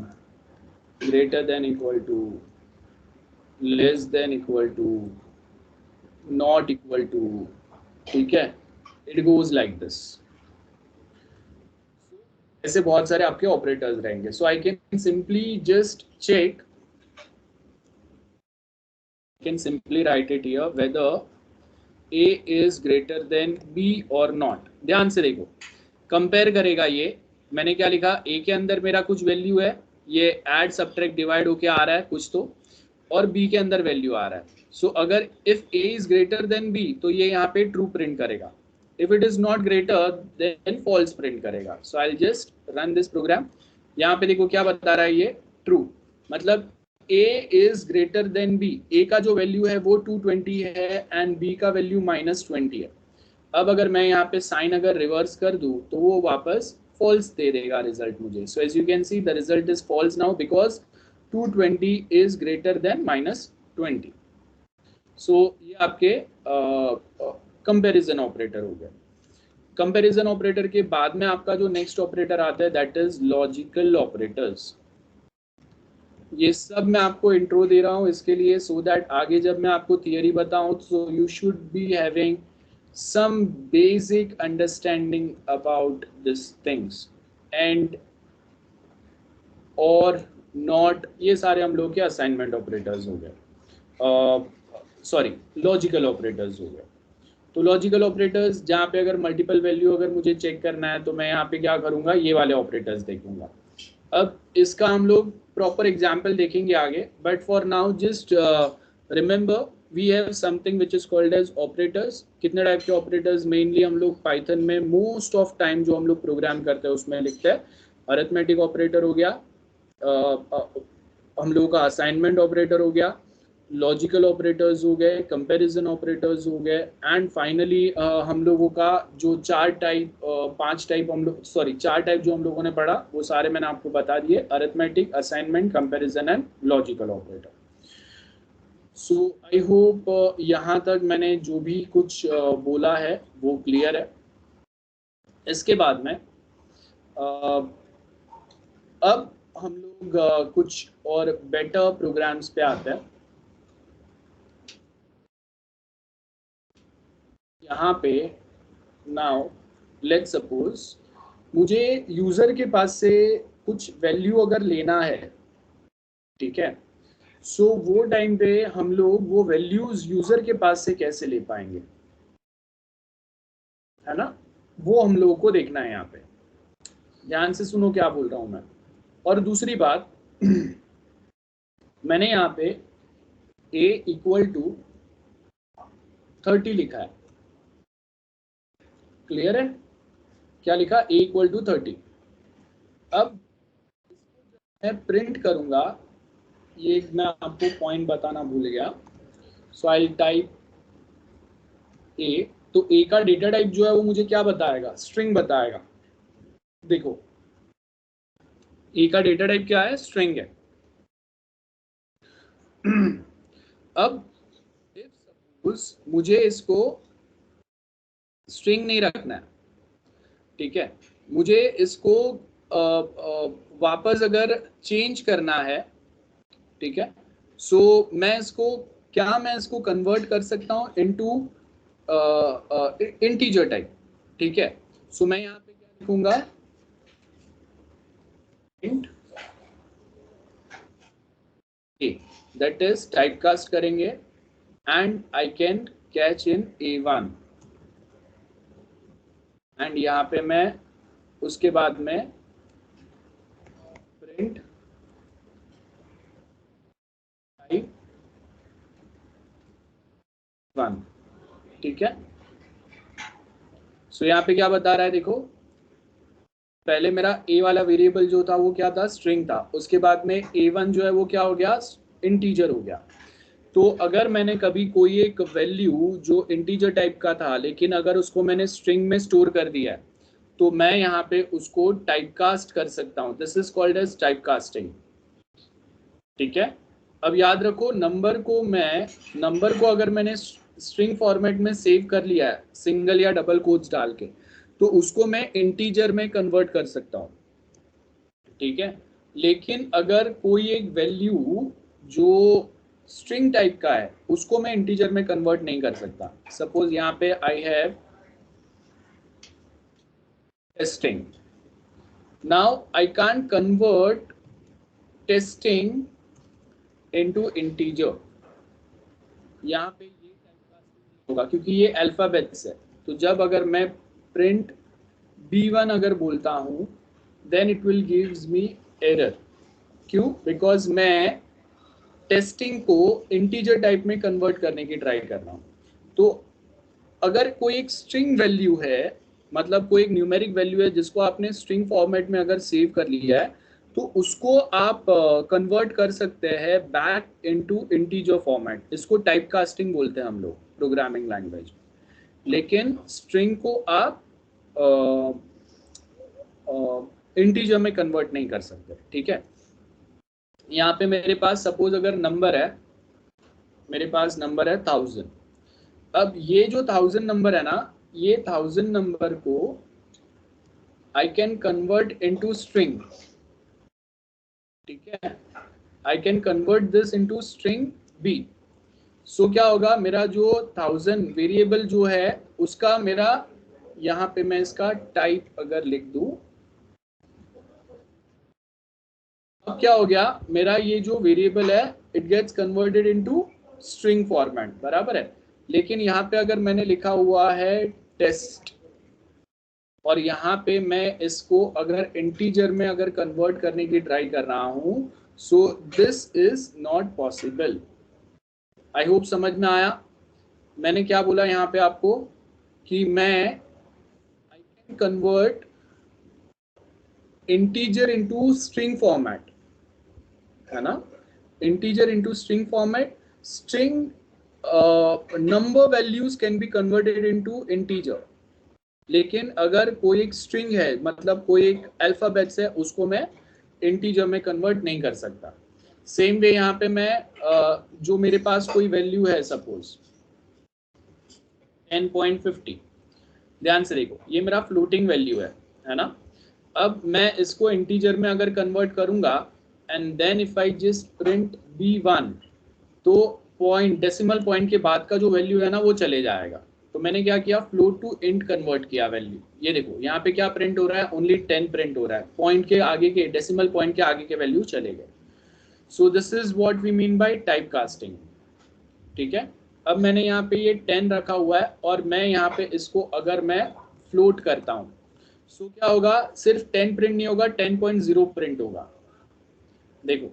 greater than equal to, less than equal to, not equal to. ठीक है, इट गोज लाइक दिस. ऐसे बहुत सारे आपके ऑपरेटर्स रहेंगे. So I can simply just check, can simply write it here whether a is greater than b or not. ध्यान से देखो, कंपेयर करेगा ये. मैंने क्या लिखा, a के अंदर मेरा कुछ वैल्यू है, ये ऐड सब्ट्रैक्ट डिवाइड होके आ रहा है कुछ तो, और b के अंदर वैल्यू आ रहा है. सो अगर if a is greater than b तो ये यहाँ पे ट्रू प्रिंट करेगा. if it is not greater then false print करेगा. so I'll just run this program. यहाँ पे देखो क्या बता रहा है ये, ट्रू, मतलब a is greater than b. a का जो वैल्यू है वो 220 है एंड b का वैल्यू -20 है. अब अगर मैं यहाँ पे साइन अगर रिवर्स कर दूं तो वो वापस फॉल्स दे देगा रिजल्ट मुझे. So as you can see the result is false now because 220 is greater than -20. So ये आपके कंपैरिजन ऑपरेटर हो गया. कंपैरिजन ऑपरेटर के बाद में आपका जो नेक्स्ट ऑपरेटर आता है दैट इज लॉजिकल ऑपरेटर्स. ये सब मैं आपको इंट्रो दे रहा हूँ इसके लिए, सो दैट आगे जब मैं आपको थियरी बताऊँ तो you should be having some basic understanding about this things. And or not, ये सारे हम लोग के असाइनमेंट ऑपरेटर्स हो गए, सॉरी लॉजिकल ऑपरेटर्स हो गए. तो लॉजिकल ऑपरेटर्स जहाँ पे अगर मल्टीपल वैल्यू अगर मुझे चेक करना है तो मैं यहाँ पे क्या करूँगा, ये वाले ऑपरेटर्स देखूंगा. अब इसका हम लोग प्रॉपर एग्जाम्पल देखेंगे आगे, but for now just remember we have something which is called as operators. कितने टाइप के ऑपरेटर्स मेनली हम लोग पाइथन में मोस्ट ऑफ टाइम जो हम लोग प्रोग्राम करते हैं उसमें लिखते हैं. अरिथमेटिक ऑपरेटर हो गया, हम लोगों का असाइनमेंट ऑपरेटर हो गया, लॉजिकल ऑपरेटर्स हो गए, कंपैरिजन ऑपरेटर्स हो गए, एंड फाइनली हम लोगों का जो चार टाइप जो हम लोगों ने पढ़ा वो सारे मैंने आपको बता दिए, arithmetic, assignment, comparison and logical operator. So I hope यहाँ तक मैंने जो भी कुछ बोला है वो क्लियर है. इसके बाद में अब हम लोग कुछ और बेटर प्रोग्राम्स पे आते हैं. यहाँ पे नाउ लेट्स सपोज मुझे यूजर के पास से कुछ वैल्यू अगर लेना है, ठीक है, सो वो टाइम पे हम लोग वो वैल्यूज यूजर के पास से कैसे ले पाएंगे, है ना, वो हम लोगों को देखना है. यहाँ पे ध्यान से सुनो क्या बोल रहा हूँ मैं. और दूसरी बात मैंने यहाँ पे a इक्वल टू 30 लिखा है, क्लियर है, क्या लिखा, a इक्वल टू 30. अब मैं प्रिंट करूंगा ये मैं आपको पॉइंट बताना भूल गया। सो आई टाइप ए, तो ए का डेटा टाइप जो है वो मुझे क्या बताएगा, स्ट्रिंग बताएगा। देखो ए का डेटा टाइप क्या है, स्ट्रिंग है। अब if suppose मुझे इसको स्ट्रिंग नहीं रखना है, ठीक है, मुझे इसको वापस अगर चेंज करना है, ठीक है, सो मैं इसको कन्वर्ट कर सकता हूँ इनटू इंटीजर टाइप, ठीक है। सो मैं यहाँ पे क्या लिखूंगा, int a, that is typecast करेंगे and I can catch in A1 and यहाँ पे मैं उसके बाद में print type 1, ठीक है। सो यहाँ पे क्या बता रहा है, देखो पहले मेरा a वाला वेरिएबल जो था वो क्या था, स्ट्रिंग था, उसके बाद में A1 जो है वो क्या हो गया, इंटीजर हो गया। तो अगर मैंने कभी कोई एक वैल्यू जो इंटीजर टाइप का था लेकिन अगर उसको मैंने स्ट्रिंग में स्टोर कर दिया है तो मैं यहाँ पे उसको टाइपकास्ट कर सकता हूँ। This is called as typecasting, ठीक है। अब याद रखो नंबर को अगर मैंने स्ट्रिंग फॉर्मेट में सेव कर लिया है सिंगल या डबल कोट्स डाल के, तो उसको मैं इंटीजर में कन्वर्ट कर सकता हूँ, ठीक है। लेकिन अगर कोई एक वैल्यू जो स्ट्रिंग टाइप का है उसको मैं इंटीजर में कन्वर्ट नहीं कर सकता। सपोज यहाँ पे I have testing, now I can't convert testing into integer. यहाँ पे ये टाइपकास्टिंग होगा क्योंकि ये अल्फाबेट्स है। तो जब अगर मैं प्रिंट B1 अगर बोलता हूँ then it will gives me error. क्यों? बिकॉज मैं टेस्टिंग को इंटीजर टाइप में कन्वर्ट करने की ट्राई कर रहा हूँ। तो अगर कोई एक स्ट्रिंग वैल्यू है, मतलब कोई एक न्यूमेरिक वैल्यू है जिसको आपने स्ट्रिंग फॉर्मेट में अगर सेव कर लिया है तो उसको आप कन्वर्ट कर सकते हैं बैक इनटू इंटीजर फॉर्मेट। इसको टाइपकास्टिंग बोलते हैं हम लोग प्रोग्रामिंग लैंग्वेज में। लेकिन स्ट्रिंग को आप इंटीजर में कन्वर्ट नहीं कर सकते, ठीक है। यहाँ पे मेरे पास सपोज अगर नंबर है, मेरे पास नंबर है 1000। अब ये जो 1000 नंबर है ना, ये 1000 नंबर को I can convert into string, ठीक है। I can convert this into string B। सो क्या होगा, मेरा जो 1000 वेरिएबल जो है उसका मेरा यहाँ पे मैं इसका टाइप अगर लिख दूं, अब क्या हो गया, मेरा ये जो वेरिएबल है it gets converted into string format, बराबर है। लेकिन यहाँ पे अगर मैंने लिखा हुआ है टेस्ट और यहाँ पे मैं इसको अगर इंटीजर में अगर कन्वर्ट करने की ट्राई कर रहा हूँ, सो this is not possible. I hope समझ में आया मैंने क्या बोला यहाँ पे आपको, कि मैं I can convert integer into string format, है ना, integer into string format. String number values can be converted into integer. लेकिन अगर कोई एक स्ट्रिंग है, मतलब कोई एक अल्फाबेट्स है, उसको मैं इंटीजर में कन्वर्ट नहीं कर सकता। सेम वे यहाँ पे मैं जो मेरे पास कोई वैल्यू है सपोज 10.50, ध्यान से देखो ये मेरा फ्लोटिंग वैल्यू है ना। अब मैं इसको इंटीजर में अगर कन्वर्ट करूंगा and then if I just print B1, तो पॉइंट डेसिमल पॉइंट के बाद का जो वैल्यू है ना वो चले जाएगा। तो मैंने क्या किया, फ्लोट टू इंट कन्वर्ट किया वैल्यू। ये देखो यहाँ पे क्या प्रिंट हो रहा है, ओनली 10 प्रिंट हो रहा है, पॉइंट के आगे के डेसिमल पॉइंट के आगे के वैल्यू चले गए। So this is what we mean by type casting, ठीक है। अब मैंने यहाँ पे ये 10 रखा हुआ है और मैं यहाँ पे इसको अगर मैं फ्लोट करता हूँ, सो क्या होगा, सिर्फ 10 प्रिंट नहीं होगा, 10.0 प्रिंट होगा। देखो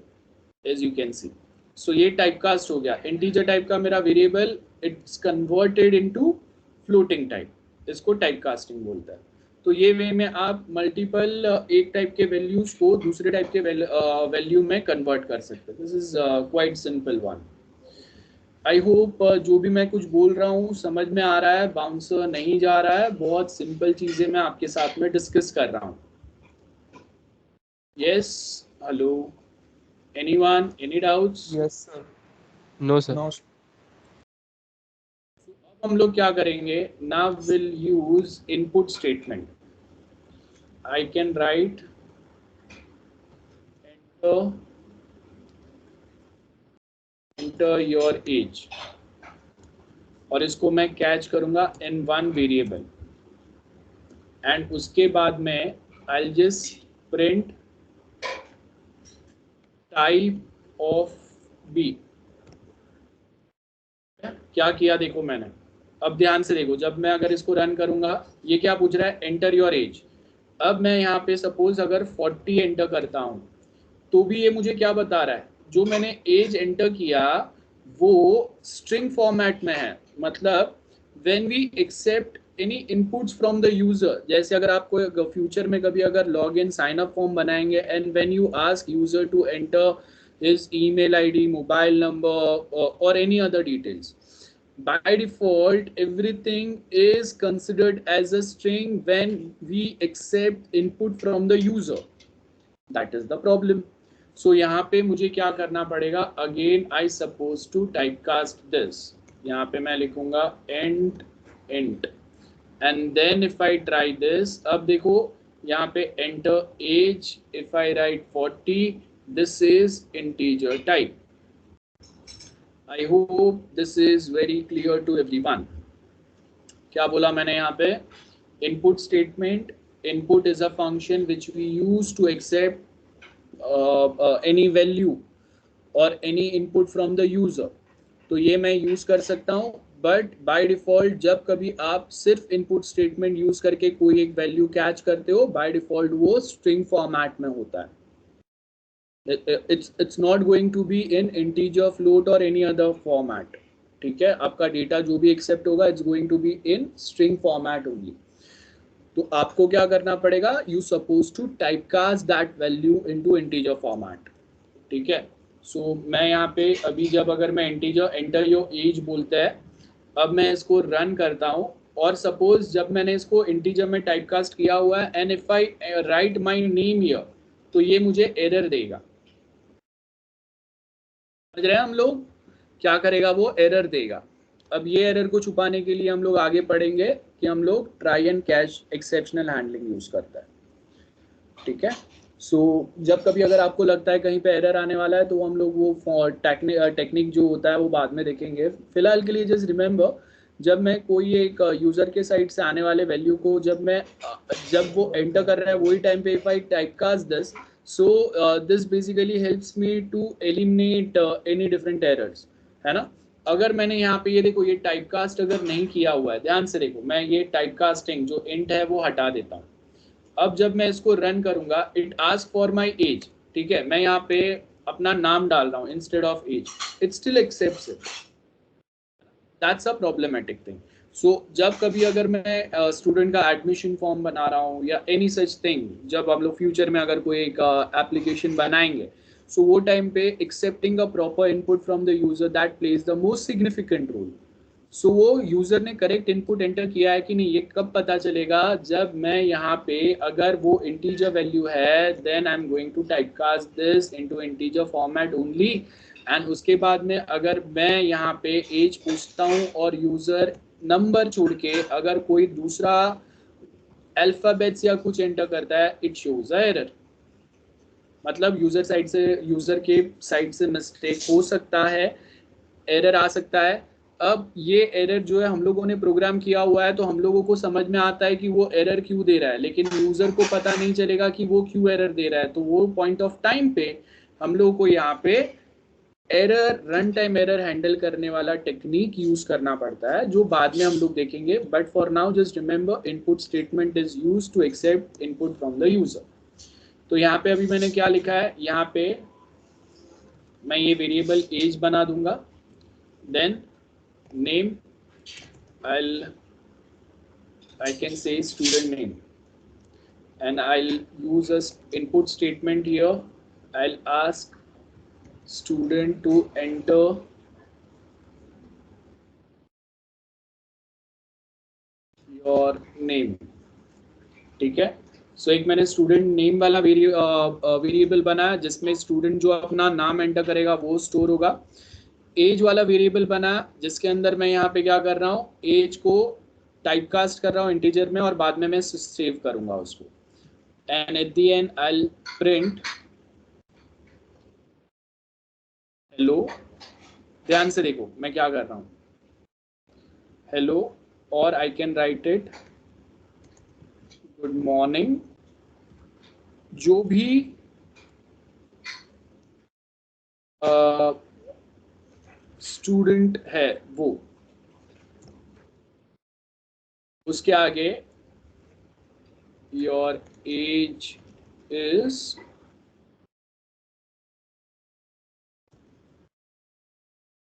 एज यू कैन सी, सो ये टाइपकास्ट हो गया। इंटीजर टाइप का मेरा variable it's converted into floating type, इसको टाइपकास्टिंग बोलता है। तो ये वे में आप मल्टीपल एक टाइप के वैल्यूज को दूसरे टाइप के वैल्यू में कन्वर्ट कर सकते हैं. This is quite simple one. I hope जो भी मैं कुछ बोल रहा हूँ समझ में आ रहा है, बाउंसर नहीं जा रहा है. बहुत सिंपल चीजें मैं आपके साथ में डिस्कस कर रहा हूँ. Yes, hello, anyone, any doubts? Yes sir. No sir. अब हम लोग क्या करेंगे, now will use input statement. I can write enter your age और इसको मैं कैच करूंगा in one वेरिएबल एंड उसके बाद में I'll just print type of B. क्या किया देखो मैंने, अब ध्यान से देखो, जब मैं अगर इसको रन करूंगा ये क्या पूछ रहा है, एंटर योर एज. अब मैं यहाँ पे सपोज अगर 40 एंटर करता हूँ तो भी ये मुझे क्या बता रहा है, जो मैंने एज एंटर किया वो स्ट्रिंग फॉर्मेट में है. मतलब when we accept any inputs from the user, जैसे अगर आपको फ्यूचर में कभी अगर log in sign up form बनाएंगे and when you ask user to enter his email ID, mobile number और any other details, by default everything is considered as a string when we accept input from the user. That is the problem. So यहाँ पे मुझे क्या करना पड़ेगा, again I suppose to typecast this. यहाँ पे मैं लिखूंगा int and then if I try this, अब देखो यहाँ पे enter age, if I write 40, this is integer type. I hope this is very clear to everyone. क्या बोला मैंने यहाँ पे, input statement, input is a function which we use to accept any value or any input from the user. तो ये मैं use कर सकता हूँ, but by default जब कभी आप सिर्फ input statement use करके कोई एक value catch करते हो, by default वो string format में होता है. It's not going to be in integer, float or any other format. ठीक है, आपका डेटा जो भी एक्सेप्ट होगा it's going to be in string format only. तो आपको क्या करना पड़ेगा, you suppose to typecast that value into integer format. ठीक है, सो मैं यहाँ पे अभी जब अगर मैं इंटीजर एंटर योर एज बोलता है, अब मैं इसको रन करता हूँ और सपोज जब मैंने इसको इंटीजर में टाइपकास्ट किया हुआ है and if I right my name here, तो ये मुझे एरर देगा. समझ रहे हैं हम लोग, क्या करेगा वो एरर देगा. अब ये एरर को छुपाने के लिए हम लोग आगे पढ़ेंगे कि हम लोग try and catch exceptional handling use करता है. ठीक है, सो जब कभी अगर आपको लगता है कहीं पे एरर आने वाला है तो हम लोग वो टेक्निक जो होता है वो बाद में देखेंगे. फिलहाल के लिए जस्ट रिमेंबर, जब मैं कोई एक यूजर के साइड से आने वाले वैल्यू को जब वो एंटर कर रहा है वही टाइम पे if I typecast this, so this basically helps me to eliminate any different errors, है ना. अगर मैंने यहाँ पे ये देखो ये टाइपकास्ट अगर नहीं किया हुआ है, ध्यान से देखो, मैं ये टाइपकास्टिंग जो इंट है वो हटा देता हूँ. अब जब मैं इसको रन करूंगा, it ask for my age. ठीक है, मैं यहाँ पे अपना नाम डाल रहा हूँ instead of age, it still accepts it. That's a problematic thing. So जब कभी अगर मैं स्टूडेंट का एडमिशन फॉर्म बना रहा हूँ या एनी सच थिंग, जब हम लोग फ्यूचर में अगर कोई एक एप्लीकेशन बनाएंगे, सो वो टाइम पे accepting a proper input from the user that plays the most significant role. So वो यूजर ने करेक्ट इनपुट एंटर किया है कि नहीं, ये कब पता चलेगा, जब मैं यहाँ पे अगर वो इंटीजर वैल्यू है then I am going to typecast this into integer format only. And उसके बाद में अगर मैं यहाँ पे एज पूछता हूँ और यूजर नंबर छोड़ के अगर कोई दूसरा अल्फाबेट्स या कुछ एंटर करता है, इट शोज अ एरर. मतलब यूजर के साइड से मिस्टेक हो सकता है, एरर आ सकता है. अब ये एरर जो है हम लोगों ने प्रोग्राम किया हुआ है तो हम लोगों को समझ में आता है कि वो एरर क्यों दे रहा है, लेकिन यूजर को पता नहीं चलेगा कि वो क्यों एरर दे रहा है. तो वो पॉइंट ऑफ टाइम पे हम लोगों को यहाँ पे error, run time error handle करने वाला टेक्निक यूज करना पड़ता है, जो बाद में हम लोग देखेंगे. But for now just remember, input statement is used to accept input from the user. तो यहाँ पे अभी मैंने क्या लिखा है, यहाँ पे मैं ये वेरिएबल एज बना दूंगा, then name I can say student name. and I'll use a input statement here. I'll ask student to enter your name. ठीक है, सो एक मैंने स्टूडेंट नेम वाला वेरिएबल बनाया जिसमें स्टूडेंट जो अपना नाम एंटर करेगा वो स्टोर होगा। एज वाला वेरिएबल बना जिसके अंदर मैं यहाँ पे क्या कर रहा हूँ, एज को टाइप कास्ट कर रहा हूँ इंटीजर में और बाद में मैं सेव करूंगा उसको। And at the end I will print hello. ध्यान से देखो मैं क्या कर रहा हूँ, हेलो, और आई can write it good morning. जो भी स्टूडेंट है वो उसके आगे योर एज इज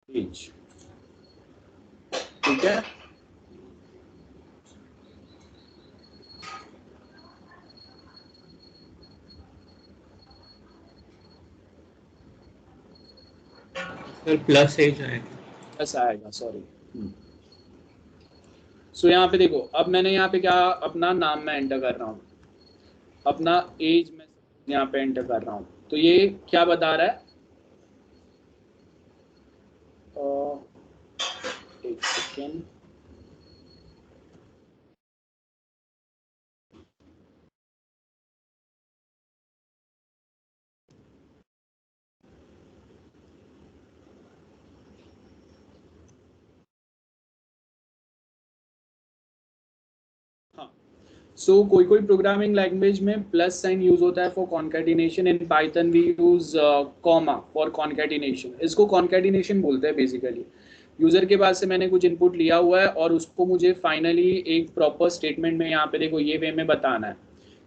एज। ठीक है, सर प्लस एज आएगा। ऐसा आएगा, सॉरी। सो यहाँ पे देखो, अब मैंने यहाँ पे क्या अपना नाम में एंटर कर रहा हूँ, अपना एज में यहाँ पे एंटर कर रहा हूँ। तो ये क्या बता रहा है, एक सेकेंड, सो कोई प्रोग्रामिंग लैंग्वेज में प्लस साइन यूज होता है for concatenation. In Python we use comma for concatenation. इसको कॉन्कैटिनेशन बोलते हैं बेसिकली। यूजर के पास से मैंने कुछ इनपुट लिया हुआ है और उसको मुझे फाइनली एक प्रॉपर स्टेटमेंट में यहाँ पे देखो ये वे में बताना है।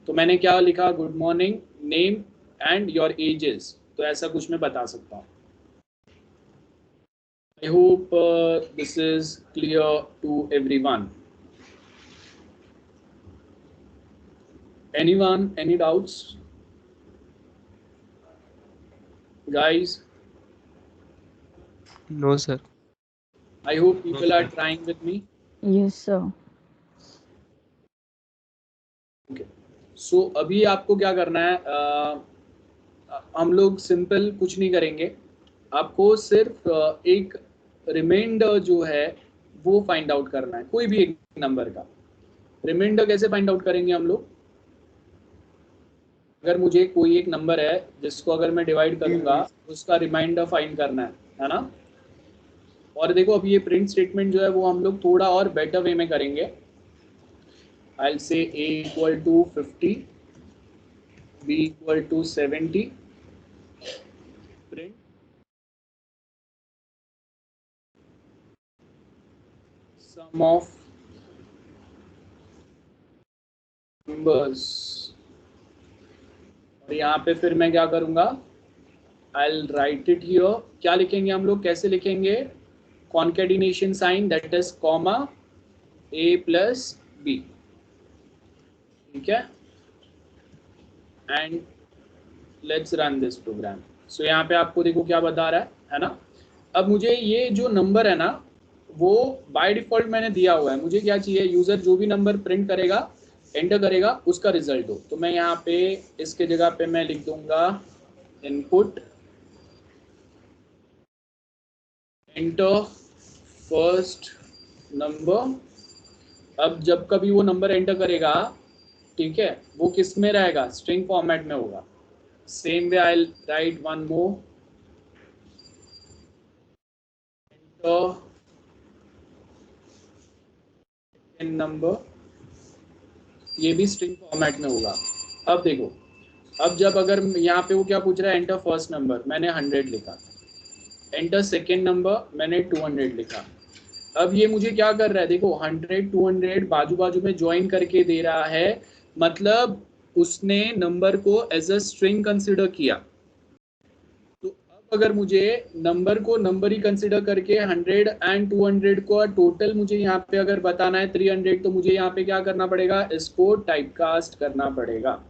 तो मैंने क्या लिखा, good morning, name and your ages. तो ऐसा कुछ मैं बता सकता हूँ। I hope this is clear to everyone. Anyone, any doubts, guys? No sir. I hope people are trying with me. Yes sir. Okay. So अभी आपको क्या करना है, हम लोग सिंपल कुछ नहीं करेंगे, आपको सिर्फ एक रिमाइंडर जो है वो फाइंड आउट करना है, कोई भी एक नंबर का। रिमाइंडर कैसे फाइंड आउट करेंगे हम लोग, अगर मुझे कोई एक नंबर है जिसको अगर मैं डिवाइड करूंगा उसका रिमाइंडर फाइंड करना है ना। और देखो अब ये प्रिंट स्टेटमेंट जो है वो हम लोग थोड़ा और बेटर वे में करेंगे। I will say a equal to 50, b equal to 70, print sum of numbers. और यहाँ पे फिर मैं क्या करूंगा, I will write it here. क्या लिखेंगे हम लोग, कैसे लिखेंगे, concatenation sign that is comma a plus b। ठीक है, and let's run this program. So यहाँ पे आपको देखो क्या बता रहा है ना। अब मुझे ये जो नंबर है ना वो बाय डिफॉल्ट मैंने दिया हुआ है, मुझे क्या चाहिए, यूजर जो भी नंबर प्रिंट करेगा एंटर करेगा उसका रिजल्ट हो। तो मैं यहाँ पे इसके जगह पे मैं लिख दूंगा इनपुट एंटर फर्स्ट नंबर। अब जब कभी वो नंबर एंटर करेगा, ठीक है, वो किस में रहेगा, स्ट्रिंग फॉर्मेट में होगा। Same way I write one more, enter second number, ये भी स्ट्रिंग फॉर्मेट में होगा। अब देखो, अब जब अगर यहाँ पे वो क्या पूछ रहा है, एंटर फर्स्ट नंबर, मैंने 100 लिखा, एंटर सेकेंड नंबर मैंने 200 लिखा। अब ये मुझे क्या कर रहा है, देखो 100 200 बाजू बाजू में ज्वाइन करके दे रहा है, मतलब उसने नंबर को एज अ स्ट्रिंग कंसिडर किया। तो अब अगर मुझे नंबर को नंबर ही कंसिडर करके 100 एंड 200 को टोटल मुझे यहाँ पे अगर बताना है 300, तो मुझे यहाँ पे क्या करना पड़ेगा, इसको टाइपकास्ट करना पड़ेगा।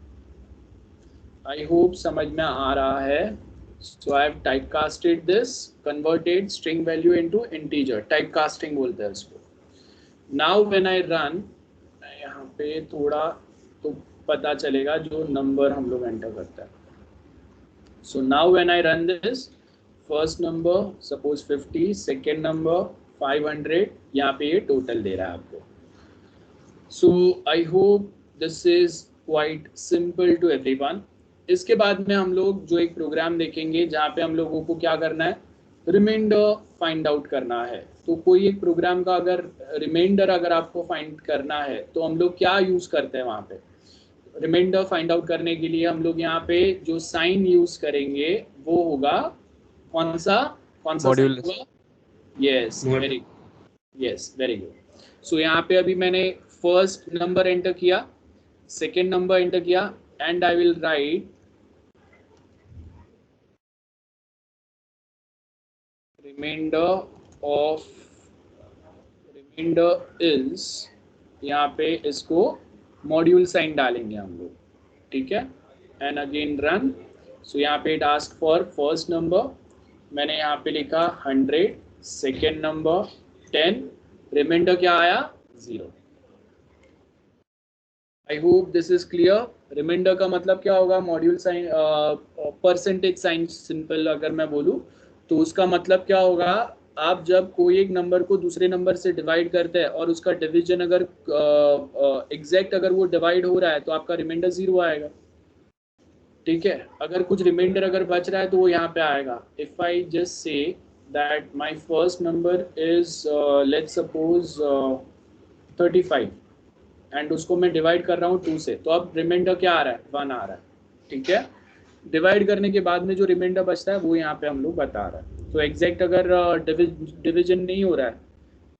आई होप समझ में आ रहा है। So I have typecasted this, converted string value into integer, typecasting बोलते हैं इसको। नाउ व्हेन आई रन, यहाँ पे थोड़ा तो पता चलेगा जो नंबर हम लोग एंटर करते हैं। So now when I run this, first number suppose 50, second number 500, यहाँ पे ये total दे रहा है आपको। So I hope this is quite simple to everyone. इसके बाद में हम लोग जो एक प्रोग्राम देखेंगे जहाँ पे हम लोगों को क्या करना है, रिमाइंडर फाइंड आउट करना है। तो कोई एक प्रोग्राम का अगर रिमाइंडर अगर आपको फाइंड करना है तो हम लोग क्या यूज़ करते हैं वहाँ पे, रिमाइंडर फाइंड आउट करने के लिए हम लोग यहाँ पे जो साइन यूज करेंगे वो होगा कौन सा module. Yes very good. So यहाँ पे अभी मैंने फर्स्ट नंबर एंटर किया, सेकेंड नंबर एंटर किया, and I will write remainder is, यहाँ पे इसको मॉड्यूल साइन डालेंगे हम लोग, ठीक है, एंड अगेन रन। सो यहाँ पे it ask for first number, मैंने यहाँ पे लिखा 100, सेकेंड नंबर 10, रिमाइंडर क्या आया 0। I hope this is clear. Reminder का मतलब क्या होगा, module sign, percentage sign simple अगर मैं बोलूँ तो उसका मतलब क्या होगा, आप जब कोई एक नंबर को दूसरे नंबर से डिवाइड करते हैं और उसका डिवीजन अगर एग्जैक्ट अगर वो डिवाइड हो रहा है तो आपका रिमाइंडर 0 आएगा, ठीक है। अगर कुछ रिमाइंडर अगर बच रहा है तो वो यहाँ पे आएगा। If I just say that my first number is let's suppose 35 and उसको मैं डिवाइड कर रहा हूँ 2 से, तो अब रिमाइंडर क्या आ रहा है, 1 आ रहा है, ठीक है। डिवाइड करने के बाद में जो रिमाइंडर बचता है वो यहाँ पे हम लोग बता रहा है। तो एग्जैक्ट अगर डिवीजन नहीं हो रहा है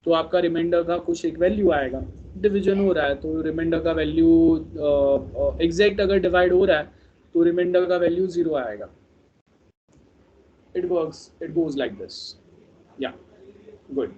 तो आपका रिमाइंडर का कुछ एक वैल्यू आएगा, डिवीजन हो रहा है तो रिमाइंडर का वैल्यू, एग्जैक्ट अगर डिवाइड हो रहा है तो रिमाइंडर का वैल्यू 0 आएगा। It works, it goes like this, yeah good.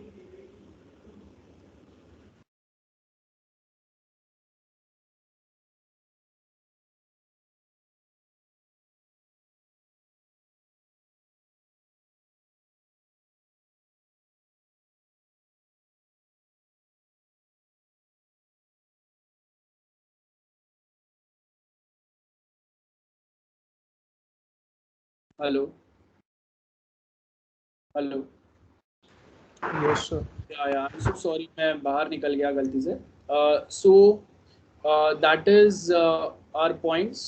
Hello hello, yes sir. यार सो सॉरी, मैं बाहर निकल गया गलती से। So that is our points,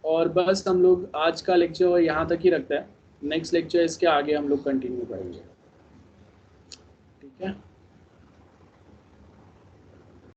और बस हम लोग आज का लेक्चर यहाँ तक ही रखते हैं। नेक्स्ट लेक्चर इसके आगे हम लोग कंटिन्यू करेंगे, ठीक है।